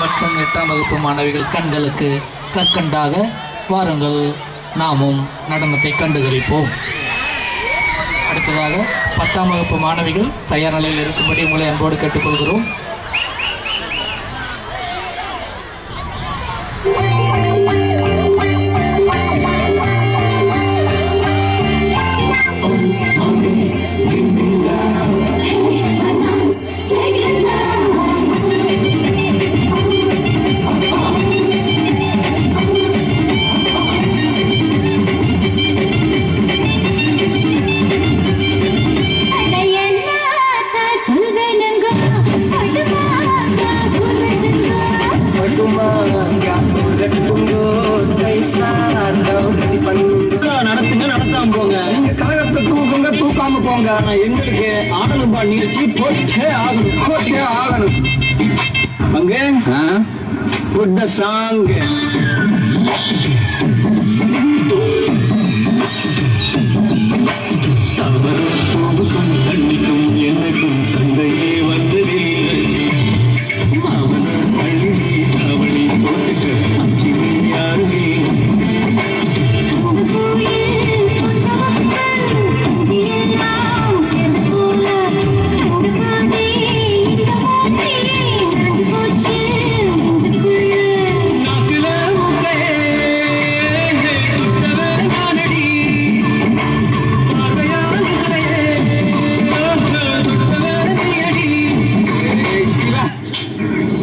மற்றும் 8ஆம் வகுப்பு மாணவிகள் கண்களுக்கு கற்கண்டாக வாருங்கள் நாமும் நடனத்தை கண்டுகளிப்போம். அடுத்ததாக 10ஆம் வகுப்பு மாணவிகள் தயார் நிலையில் இருக்கும்படி உங்களை அன்போடு கேட்டுக்கொள்கிறோம். நடத்தாம போங்க. நீங்க கழகத்தை தூக்குங்க, தூக்காம போங்க. எங்களுக்கு ஆடலும்பா நிகழ்ச்சி போட்டே ஆகணும். அங்க புட்ட சாங் தவறுக்கும் தண்ணிக்கும் என்னைக்கும் சந்தையே வந்ததில்லை. அவன் பள்ளி அவளை போட்டுக்க அச்சி யாருமே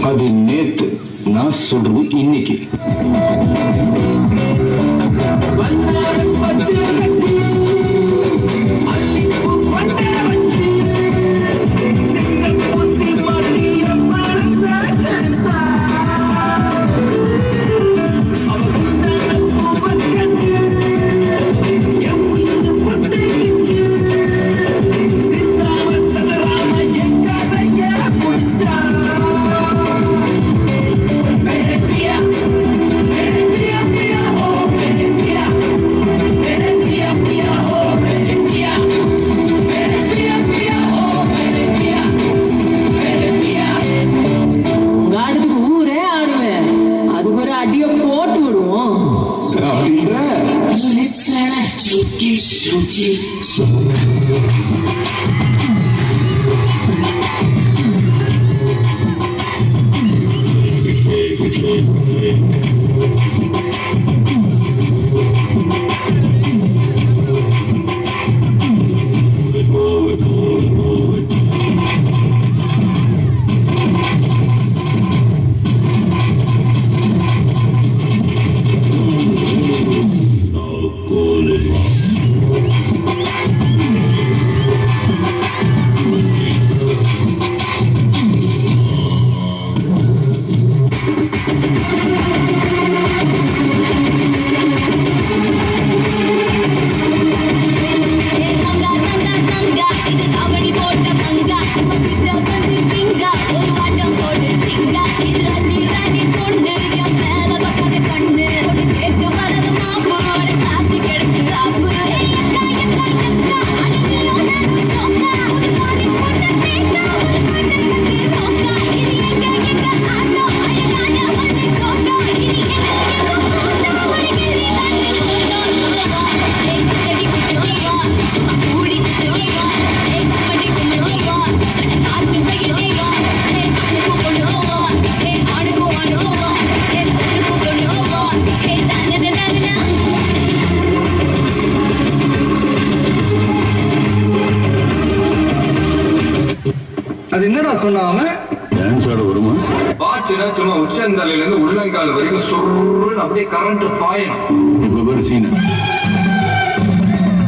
அது நேத்து, நான் சொல்றது இன்னைக்கு. அது என்னடா சொன்னாம டான்ஸோட வருமா? பாட்டுனா சும்மா உச்சந்தலையில இருந்து உள்ளங்கால் வரைக்கும் சொல்லுன்னு அப்படியே கரண்ட் பாயணும். இப்ப ஒரு சீன்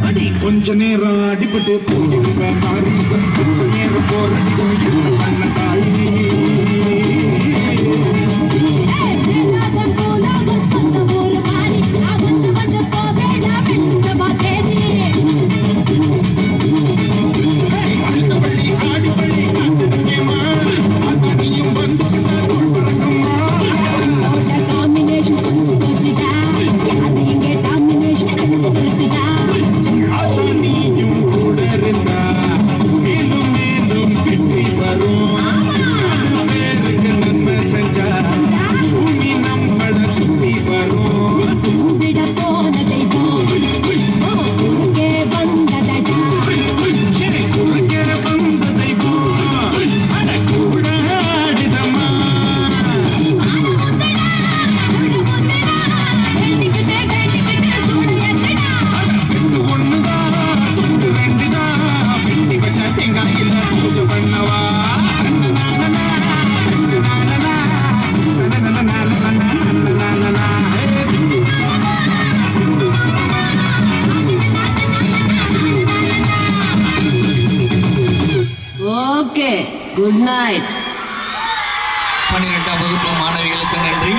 அடி கொஞ்ச நேரம் அடிபட்டு நீயும் கூட இருந்தா மேலும் மேலும் திட்டி வரும். நைட். 12ஆம் வகுப்பு மாணவிகளுக்கு நன்றி.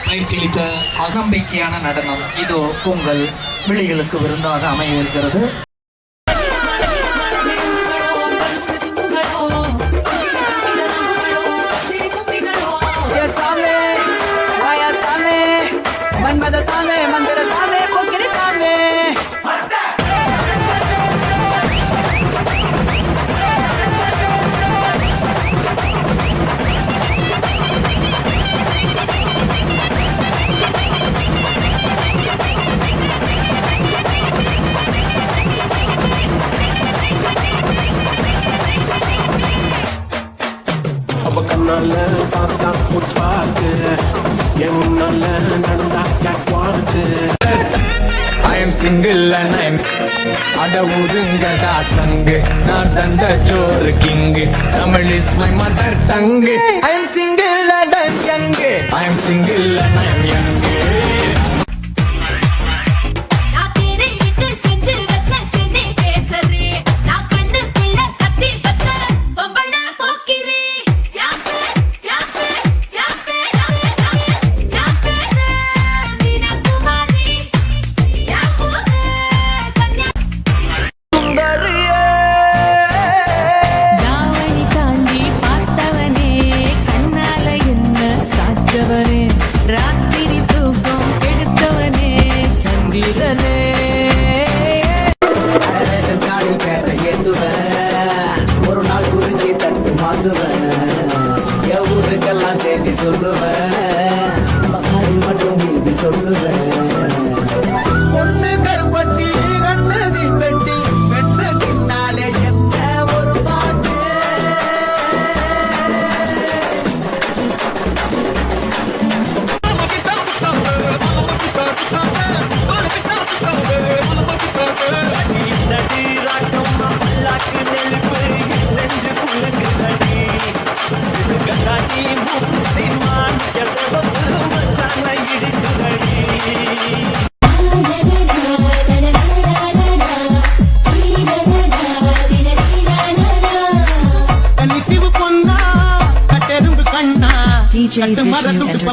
பயிற்சியளித்த அசம்பிக்கையான நடனம் இதோ உங்கள் விழிகளுக்கு விருந்தாக அமையவிருக்கிறது. அவ கண்ணால பார்த்தா ஒரு ஸ்பார்க்கு என் முன்னால நடந்தா கேட்வார்க்கு I am single and I'm அட ஊருங்கடா சங்கு நான் தந்த சோறு king Tamil is my mother tongue I am single and I'm young I am single and I'm young நான் தேனை விட்டு செஞ்சு வச்ச சென்னை கேசரி நான் கண்ணுக்குள்ள கத்தி வச்ச பொம்பள போக்கிரி யாப்பே யாப்பே யாப்பே யாப்பே மீனா குமாரி யாப்பே கன்யா தாவணி தாண்டி பார்த்தவனே கண்ணால என்ன சாச்சவனே ராத்திரி தூக்கம் கெடுத்தவனே சந்திரனே ஒரு நாள் குறிஞ்சி தட்டு மாத்துவேன் என் ஊருக்கெல்லாம் சேர்த்து சொல்லுவேன் மட்டும் மீதி சொல்லுவேன் பொண்ணு கருப்பட்டி கண்ணதி பெட்டி பெண்ணு பின்னாலே எந்த ஒரு பாட்டு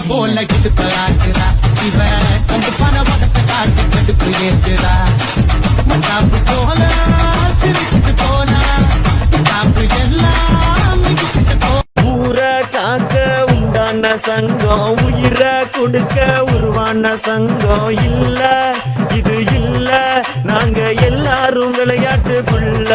போல கிட்டு இவ கண்டு பண வடத்தை காட்டி கடுப்பு ஏற்றுறா மண்டாப்பு போல சிரிச்சுட்டு போனா காப்பு எல்லாம் மிதிச்சுட்டு போ ஊரை காக்க உண்டான சங்கம் உயிரை கொடுக்க உருவான சங்கம் இல்ல இது இல்ல நாங்க எல்லாரும் விளையாட்டுக்குள்ள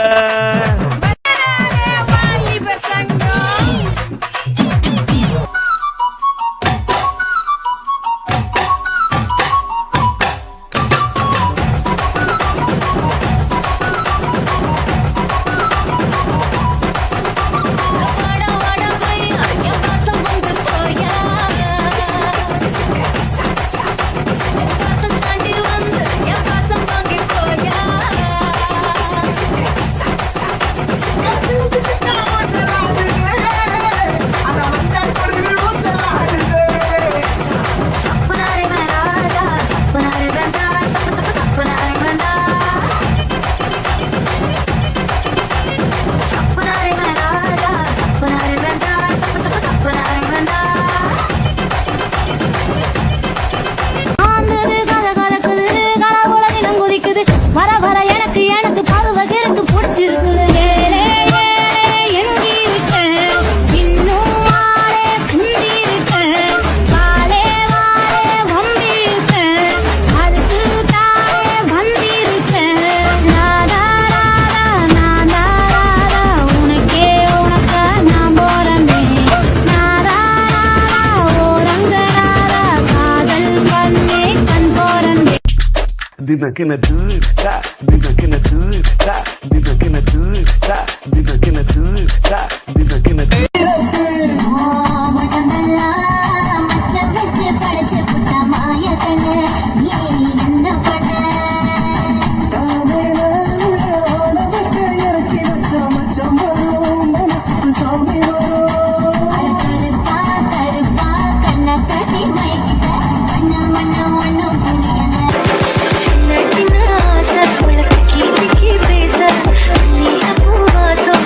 Dinakina do that, dinakina do that, dinakina do that, dinakina do that, dinakina do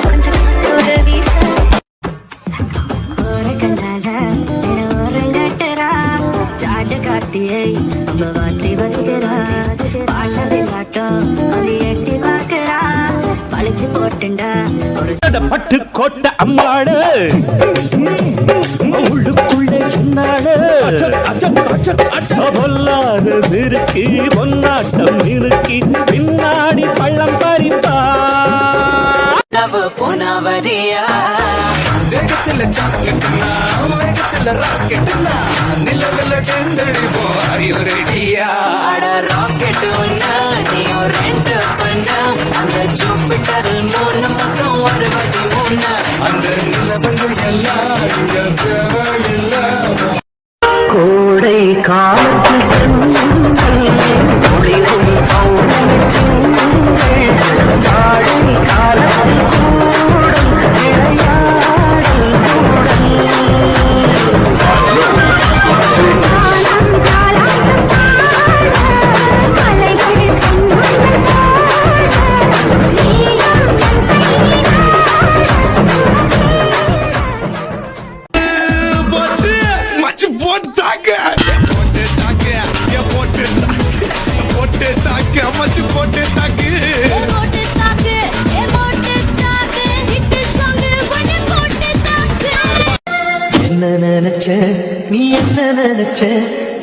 கொஞ்சம் கோட்டை அம்மாடு உள்ளுக்குள்ளே சொன்னாடு பொல்லாத இருக்கு பொன்னாட்டம் இருக்கு பின்னாடி பள்ளம் பறிப்பா போனவரியா வேகத்துல சாக்கெட்டுனா வேகத்துல ராக்கெட்டுனா நிலவில் டெண்டடிப்போம் அறிவுரைடியா அட ராக்கெட் ஒன்னா நீ ஒரு ரெண்டு பண்ணா அந்த ஜூபிட்டர் மூணு மொத்தம் 63 அந்த நிலவங்கள் எல்லாம் இங்க தேவையில்லை கோடை என்ன நினைச்ச நீ என்ன நினைச்ச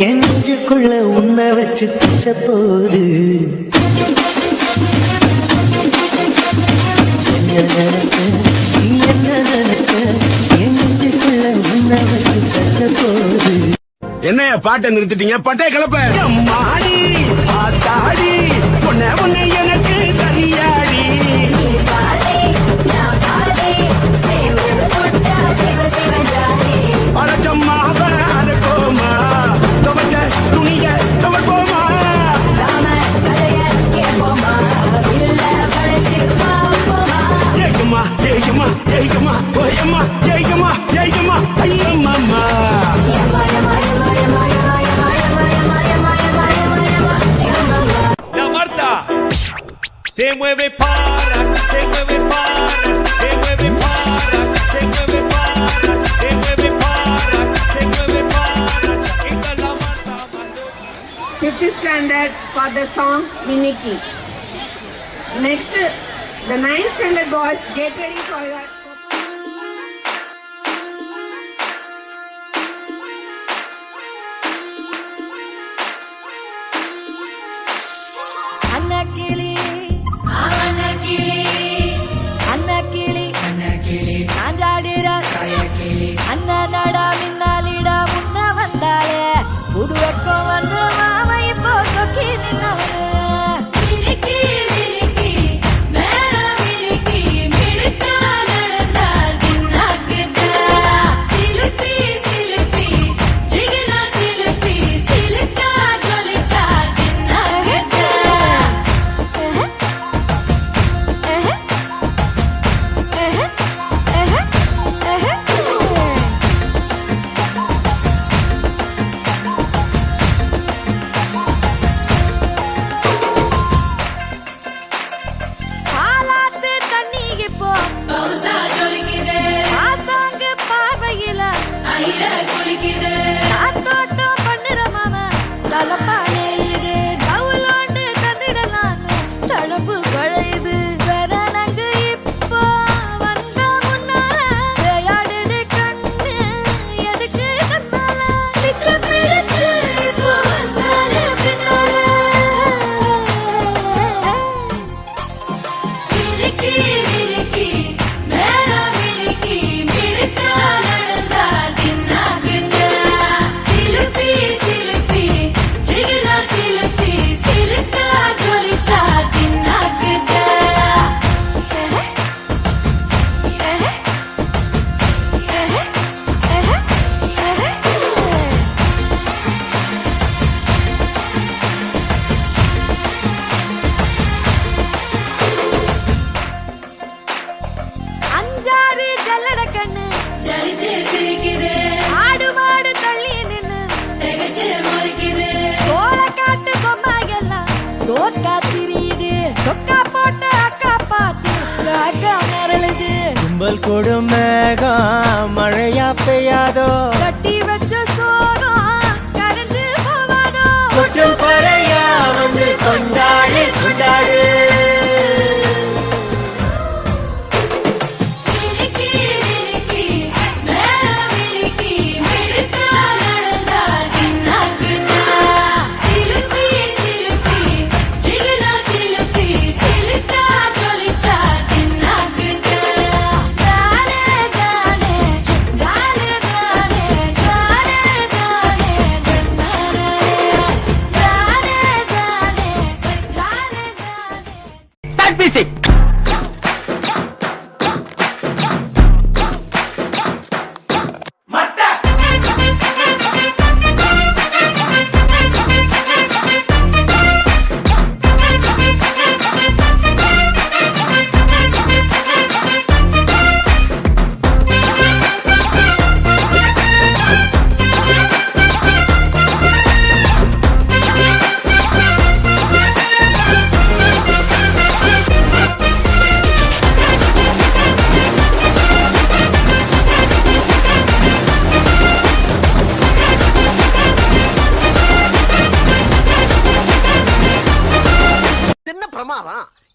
என் நெஞ்சுக்குள்ள உன்னை வச்சு பிச்ச போது என்ன நினைச்ச நீ என்ன நினைச்ச என் நெஞ்சுக்குள்ள உன்னை வச்சு பிச்ச போது என்ன பாட்டை நிறுத்திட்டீங்க பட்டை கிளப்ப மாடி ஆத்தாடி பொண்ண பொண்ணு எனக்கு தனியாடி அரைச்சம்மாவ அரைக்கோமா துவச்ச துணிய துவப்போமா ஏய்யம்மா ஏய்யம்மா ஏய்யம்மா ஓயம்மா ஏய்யம்மா ஏய்யம்மா ஐயம்மா La Marta se mueve para, se mueve para, se mueve para, se mueve para, se mueve para, se mueve para. Esta la Marta. 5th standard for the song Miniki. Next, the 9th standard boys get ready for your Annakili Annakili சாஞ்சாடிர அண்ணனடா மின்னாலிடா முன்ன வந்தாளே புது வெக்கம் வந்து மாமா இப்போ சொக்கி நின்னாரு கும்பல் கொடும் மேகம் மழையா பெய்யாதோ கட்டி வச்ச சோகம் கரைஞ்சு போவாதோ கொட்டும் பறையா வந்து கொண்டாடு கொண்டாடு மினுக்கி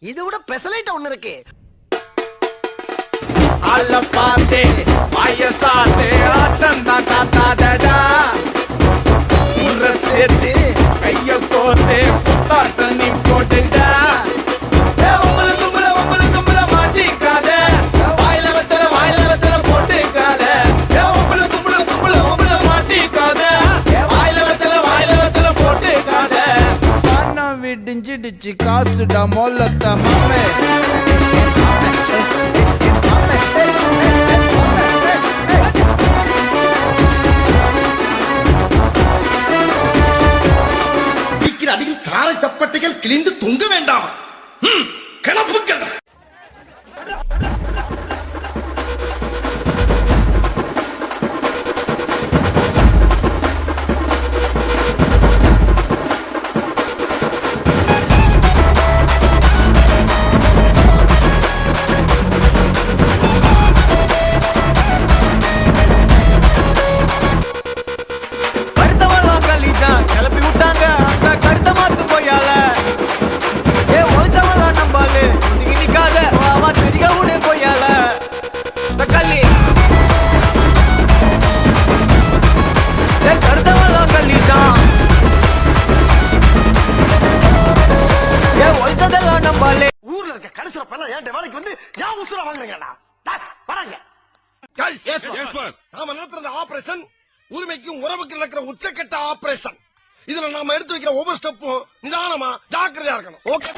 இது விட பெசலைட் ஒண்ணு இருக்கு. அல்ல பாத்தே வயசாத்தே ஆட்டம் தான் காட்டாதடா உர சேர்த்து கைய கோர்த்து குத்தாட்ட நீ போட்டுடா உம்புல மாட்டிக்காத வாயில வெத்தல போட்டுக்காத உம்புல மாட்டிக்காத வாயில வெத்தல போட்டுக்காத பணம் விடிஞ்சிடுச்சு காசுடா மொல்லத்த மாமே அடியில் காரை தப்பட்டைகள் கிழிந்து தொங்க வேண்டாம். கிளப்புக்கள் கிளப்பி விட்டாங்க அந்த கருத்த மாத்து போயால ஏ ஒழிச்சவளா நம்பாலு நிக்காத அவ தெரியா உடனே போயால தக்காளி ஏ கருத்தவளா கல்லிட்டான் ஏ ஒழிச்சதெல்லாம் நம்பாலே. ஊர்ல இருக்க கடைசில பல்ல ஏன் வேலைக்கு வந்து ஏன் உசுர வாங்குறீங்கடா? வராங்க நாம நடத்துற ஆபரேஷன் உரிமைக்கும் உறவுக்கு நடக்கிற உச்சக்கட்ட ஆபரேஷன். இதுல நாம எடுத்து வைக்கிற ஒவ்வொரு ஸ்டெப்பும் நிதானமா ஜாக்கிரதையா இருக்கணும். ஓகே.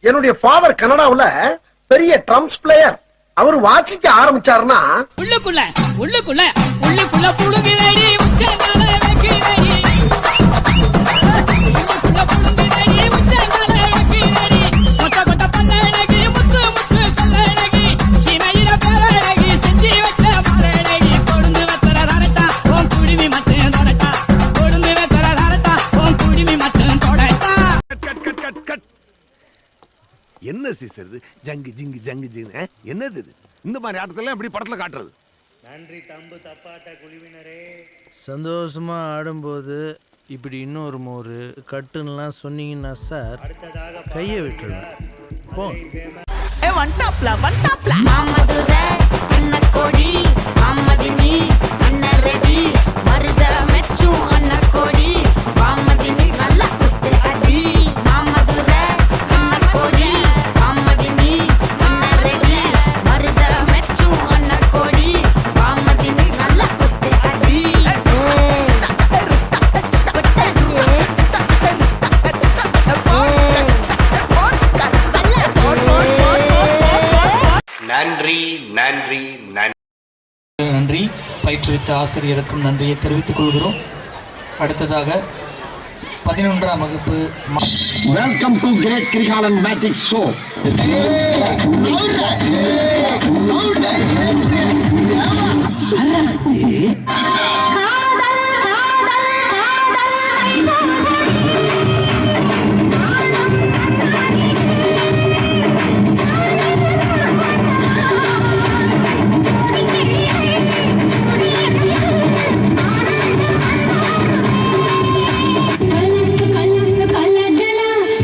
என்னுடைய ஃபாதர் கனடாவுல பெரிய ட்ரம்ஸ் பிளேயர். அவர் வாசிக்க ஆரம்பிச்சாருன்னா உள்ளுக்குள்ள புடுங்குதடி உச்சந்தால வைக்கிறடி புடுங்குதடி உச்சந்தால வைக்கிறடி கொட்ட பல்லழகி முத்து சொல்லழகி சீமையில பரழகி செஞ்சி வச்ச மரழகி கொழுந்து வெத்தல ரரட்டா ஓம் குடிமி மத்தேன் தொடட்டா கொழுந்து வெத்தல ரரட்டா ஓம் குடிமி மத்தேன் தொடட்டா. கட். என்ன சீசர் ஜங்கு ஜிங்கு ஜங்கு ஜிங்கு என்னது இது? இந்த மாதிரி ஆட்டத்தெல்லாம் எப்படி படத்துல காட்டுறது? நன்றி தம்பு தப்பாட்ட குழுவினரே. சந்தோஷமா ஆடும்போது இப்படி இன்னொரு மோரு கட்டுன்னெலாம் சொன்னீங்கன்னா சார் கையை விட்டுருவேன். போ மாமதுரை அன்னக்கோடி மாமதினி அன்னரெடி மருத மெச்சும் அன்னக்கோடி மாமதினி நல்ல குத்து அடி மாமதுரை அன்னக்கோடி மாமதினி அன்னரெடி மருத மெச்சும் அன்னக்கோடி மாமதினி நல்ல குத்து அடி. நன்றி. பயிற்றுவித்த ஆசிரியருக்கும் நன்றியை தெரிவித்துக் கொள்கிறோம். அடுத்ததாக 11ஆம் வகுப்பு. Welcome to great Kirikalan magic show.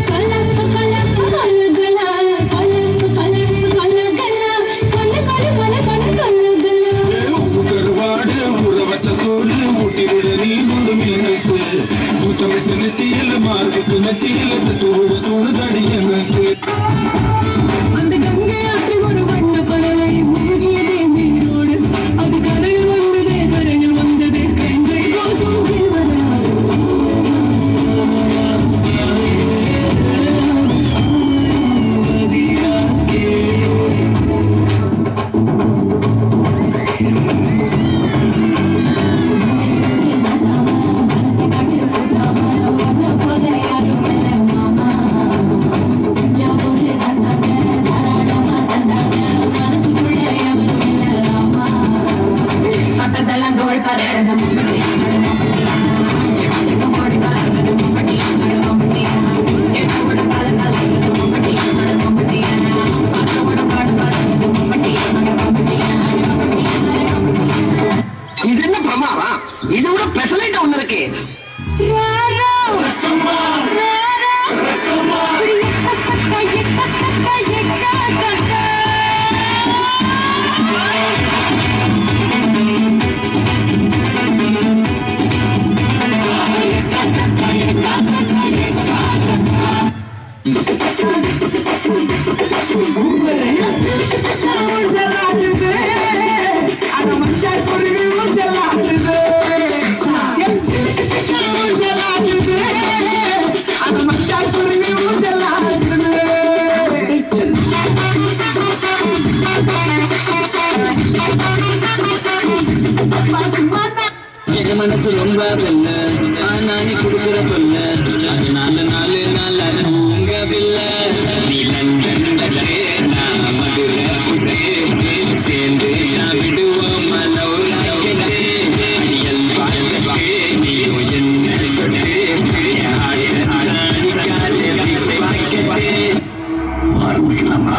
கலப்பு கலப்பு கலகலா கலப்பு கலப்பு கலகலா கல கல இது என்ன பிரமாதம்? இது விட பெசலைட் ஒண்ணு இருக்கு. என் மனசு ரொம்ப பொண்ணு ஆனா நீ கொடுக்குற பொண்ணு அதனால நாலு நாள் தூங்கவில்லை. நீ லண்டன் நான் மதுரை சேர்ந்து நான் விடுவோம் அடியல் வாழ்க்கை நீயோ என்ன தொட்டு ஆரம்பிக்கலாமா?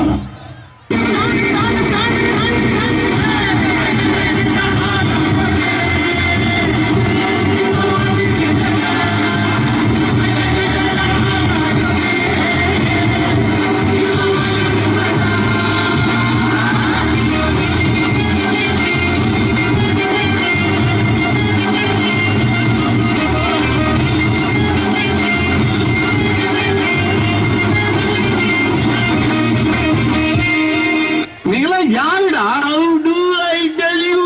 யாருடா? How do I tell you?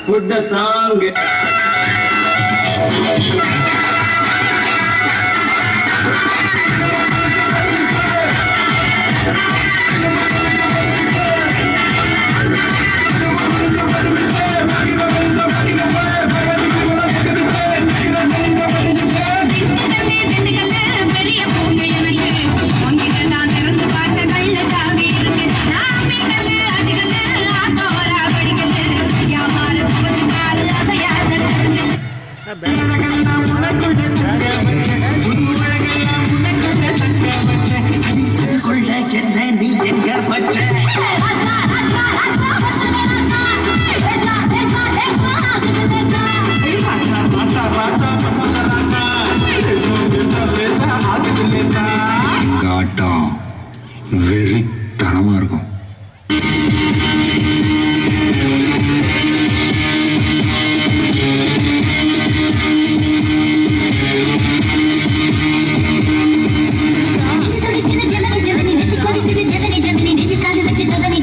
Put the song. காட்டம் வெறித்தனமா இருக்கும். ஜனனி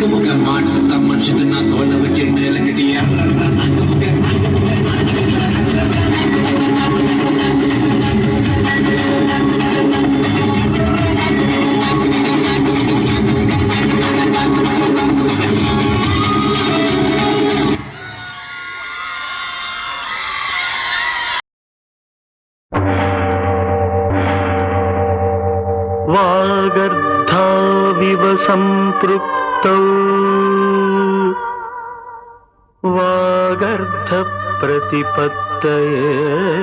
அங்க மாட்டு சத்தம் மனுஷன் நான் தோலை வச்சு மேல கட்டியா वागर्धाविव सम्पृक्तौ वागर्धप्रतिपत्तये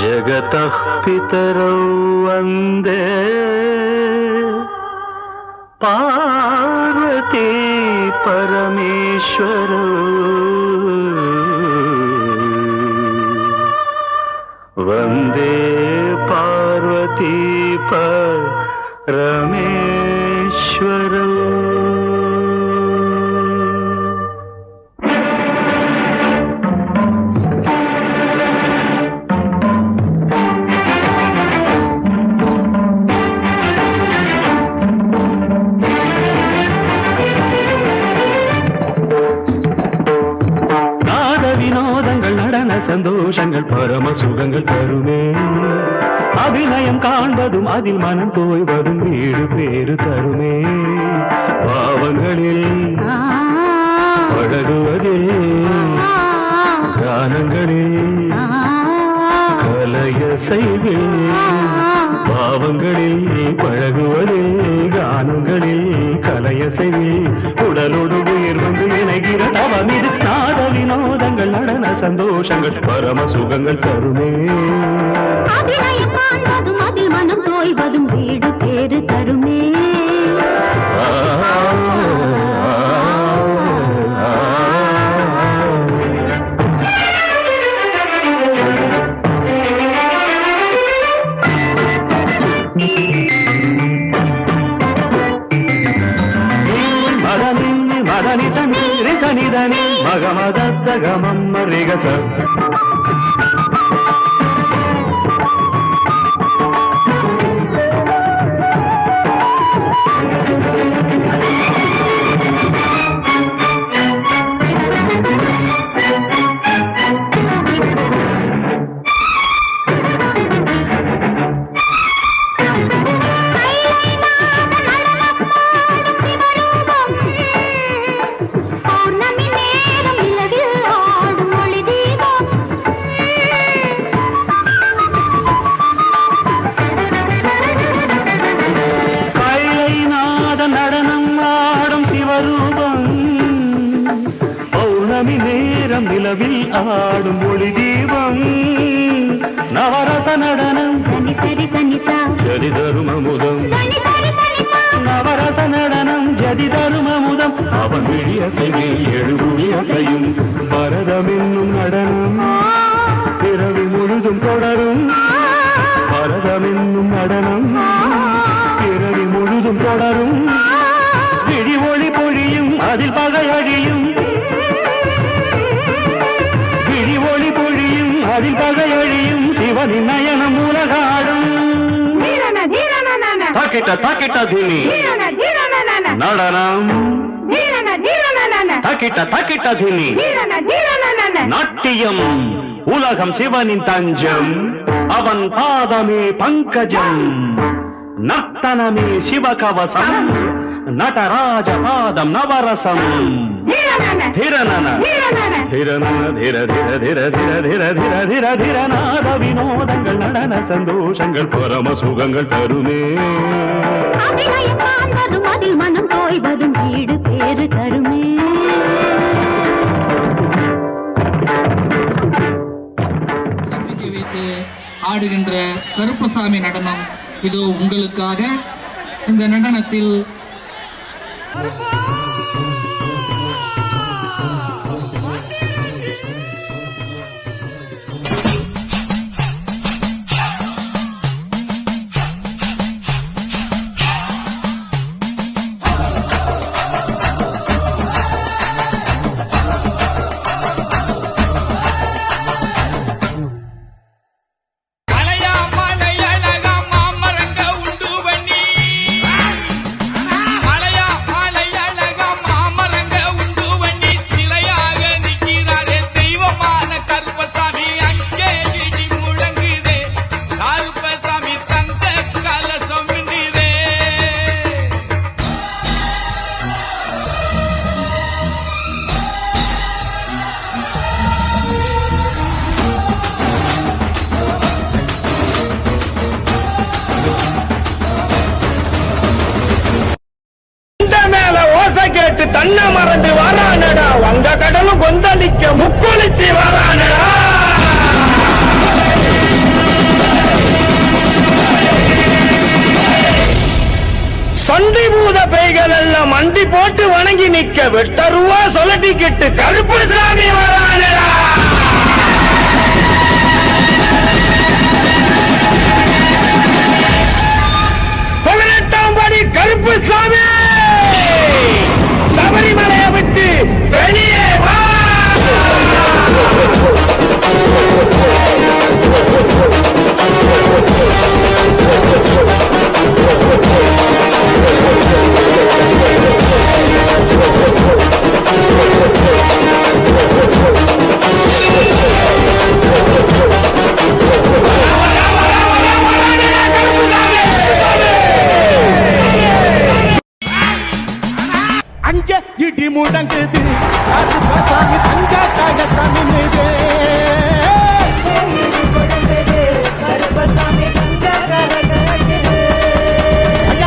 जगतः पितरौ वन्दे पार्वती परमेश्वरौ वन्दे पार्वती परमेश्वरौ சந்தோஷங்கள் பரம சுகங்கள் தருமே அபிநயம் காண்பதும் அதில் மனம் தோய்வதும் வீடு பேறு தருமே பாவங்களில் பழகுவதில் கானங்களில் கலைய செய்வில் பாவங்களில் பழகுவதில் கானங்களில் கலைய செய்வில் உடலோடு உயிர் வந்து இணைகிற தவம் இது நாத வினோதங்கள் நடன சந்தோஷங்கள் பரம சுகங்கள் தருமே அபிநயம் காண்பதும் அதில் மனம் தோய்வதும் வீடு பேறு தருமே மதனி சனி சனிதனி மகமதத்தகமம் ரிகச நிலவில் ஆடும் ஒளி தீபம் நவரச நடனம் ஜதி தருமமுதம் நவரச நடனம் ஜதி தருமமுதம் அவன் விழியசையில் எழுபுழியசையும் பரதம் என்னும் நடனம் பிறவி முழுதும் தொடரும் பரதம் என்னும் நடனம் பிறவி முழுதும் தொடரும் விழி ஒளி பொழியும் அதில் பகையடியும் விழி ஒளி பொழியும் அதில் பகையழியும் சிவனின் நயனம் உலகாடும் தாக்கிட்ட தாக்கிட்ட தினி நடனம் தாக்கிட்ட தாக்கிட்ட தினி நாட்டியம் உலகம் சிவனின் தஞ்சம் அவன் பாதமே பங்கஜம் நர்த்தனமே சிவகவசம் நடராஜ பாதம் நவரசம் திரணன திரணன திர திர திர திர திர திர திர திரநாத வினோதங்கள் நடன சந்தோஷங்கள் பரம சுகங்கள் தருமே அதில் மனம் தோய்வதும் வீடு பேறு தருமே வைத்து ஆடுகின்ற கருப்பசாமி நடனம் இதோ உங்களுக்காக. இந்த நடனத்தில் மலையா மலையழகா மாமரங்க உண்டு பண்ணி கொந்தளிக்க முக்குளிச்சு வரானடா. சண்டி பூத பேய்கள் எல்லாம் மண்டி போட்டு வணங்கி நிக்க வெட்டருவா சொல்லட்டிக்கிட்டு கருப்பு சாமி வரானடா. கருப்பு சாமி சபரிமலையை விட்டு வெளியே வா. அங்க இடி முடங்குது சாமி தங்க கழசாமி மீது.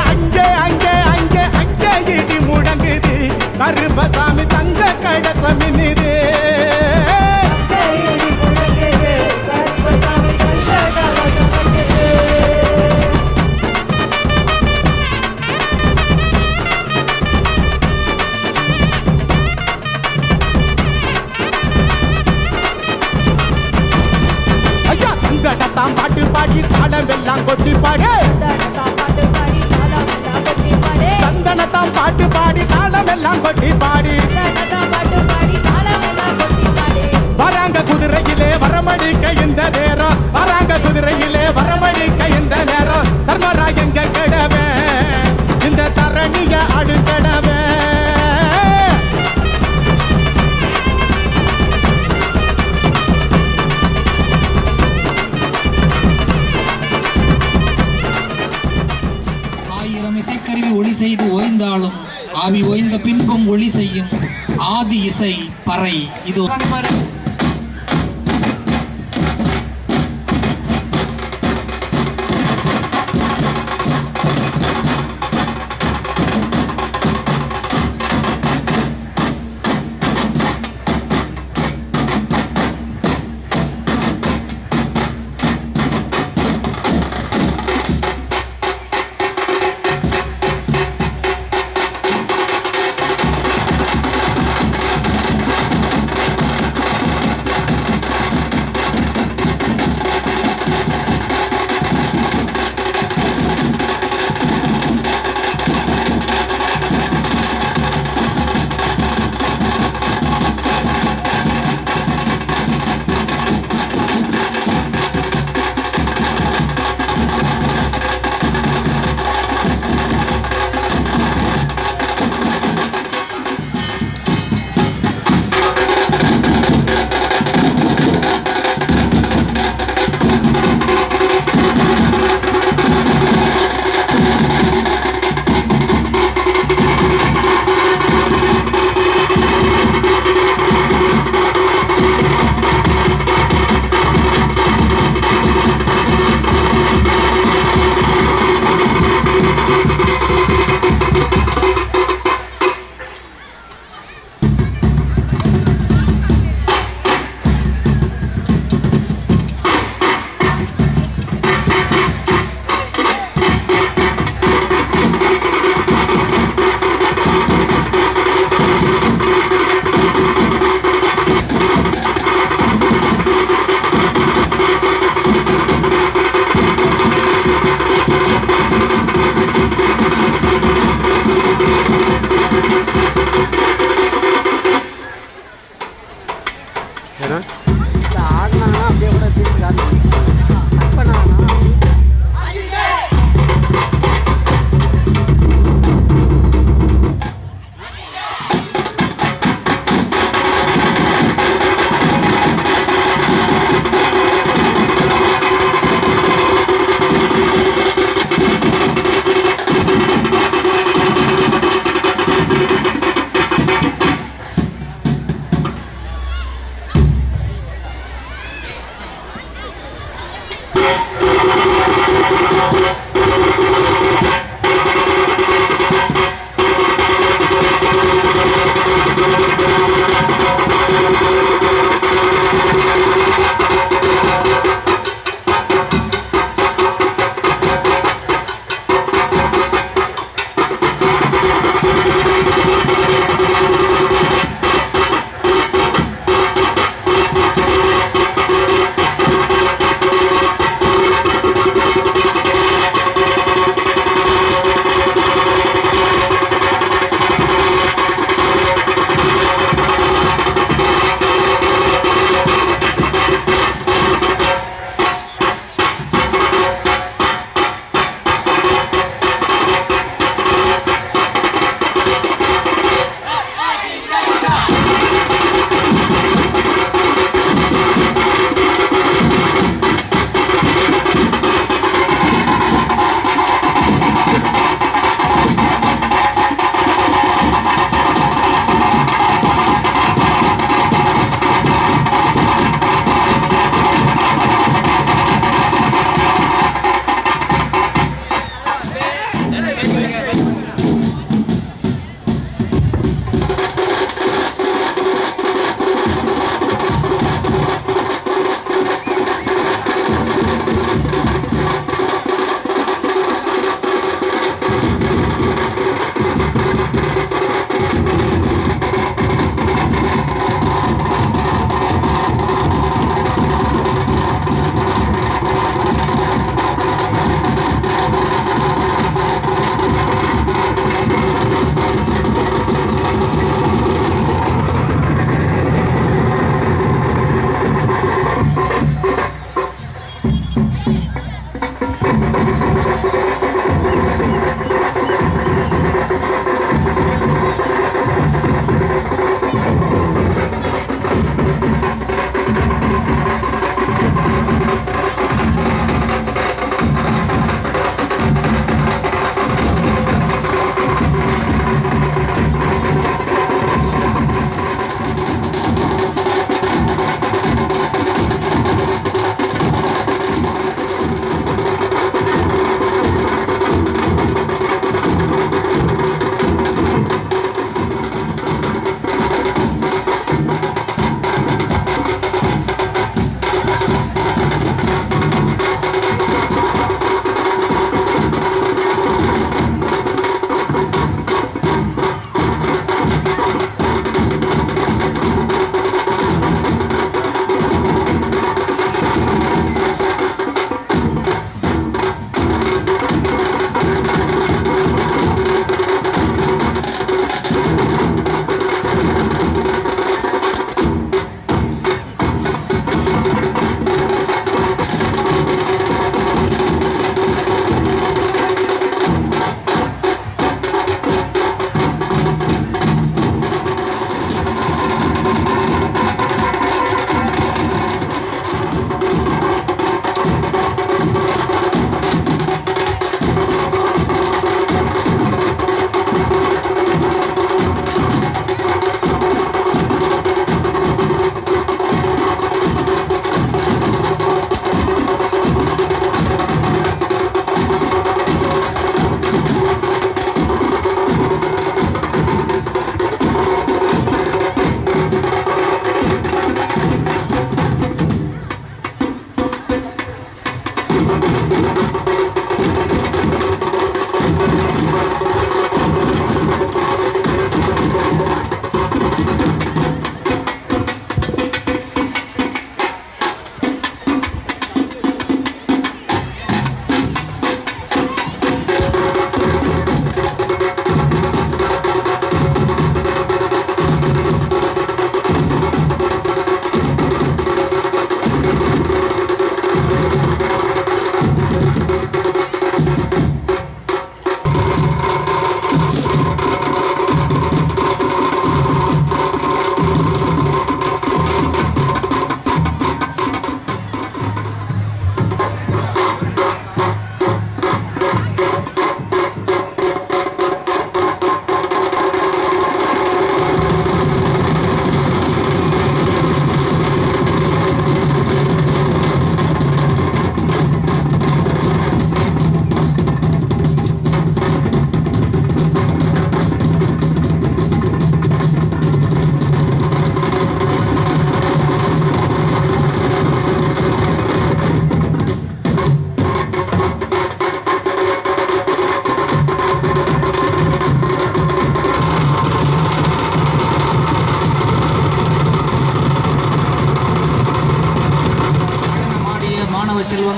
அங்கே அங்கே அங்கே அங்கே இடி முடங்குது கருப்பசாமி தங்க கழசாமி மீது. தாம் பாட்டு பாடி தாளம் எல்லாம் கொட்டி பாடு. சந்தனத்தாம் பாட்டு பாடி தாளம் எல்லாம் கொட்டி பாடி. வராங்க குதிரையிலே வரமளிக்க இந்த நேரம். வராங்க குதிரையிலே வரமளிக்க இந்த நேரம். தர்மராயங்க கிடவே இந்த தரணிய அடுக்கடவே. இசைக்கருவி ஒளி செய்து ஓய்ந்தாலும் ஆவி ஓய்ந்த பின்பும் ஒளி செய்யும் ஆதி இசை பறை. இது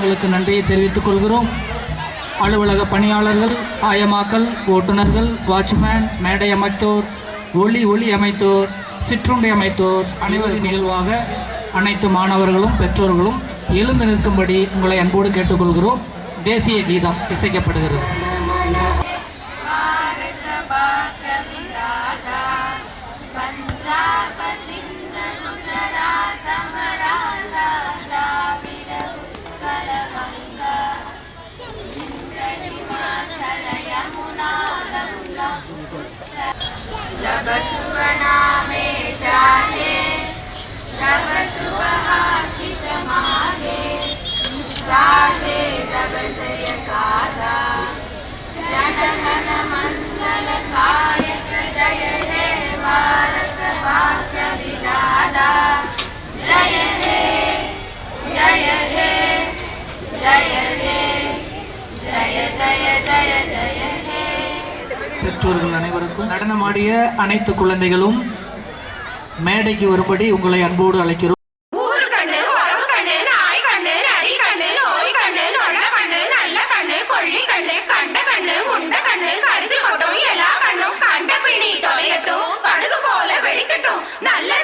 உங்களுக்கு நன்றியை தெரிவித்துக் கொள்கிறோம். அலுவலக பணியாளர்கள், ஆயமாக்கள், ஓட்டுநர்கள், வாட்ச்மேன், மேடை அமைத்தோர், ஒளி அமைத்தோர், சிற்றுண்டி அமைத்தோர் அனைவரின் நிகழ்வாக அனைத்து மாணவர்களும் பெற்றோர்களும் எழுந்து நிற்கும்படி உங்களை அன்போடு கேட்டுக்கொள்கிறோம். தேசிய கீதம் இசைக்கப்படுகிறது. जब सुवनामे जाने तब सुवहाशिष मागे राधे तब जय गाथा जन मन मंगल कायक जय हे भारत भाग्य विधाता जय हे जय हे जय हे जय जय जय जय हे. பெற்றோர்கள் அனைவருக்கும் நடனமாடிய அனைத்து குழந்தைகளும் மேடைக்கு வரும்படி உங்களை அன்போடு அழைக்கிறோம். ஊரு கண்ணு, உறவு கண்ணு, நாய் கண்ணு, நரி கண்ணு, நோய் கண்ணு, நொல்ல கண்ணு, நல்ல கண்ணு, கொள்ளி கண்ணு, கண்ட கண்ணு, முண்ட கண்ணு, கரிச்சு கொட்டும் எல்லா கண்ணும் கண்ட பிணி தொலையட்டும், கடுகு போல வெடிக்கட்டும், நல்ல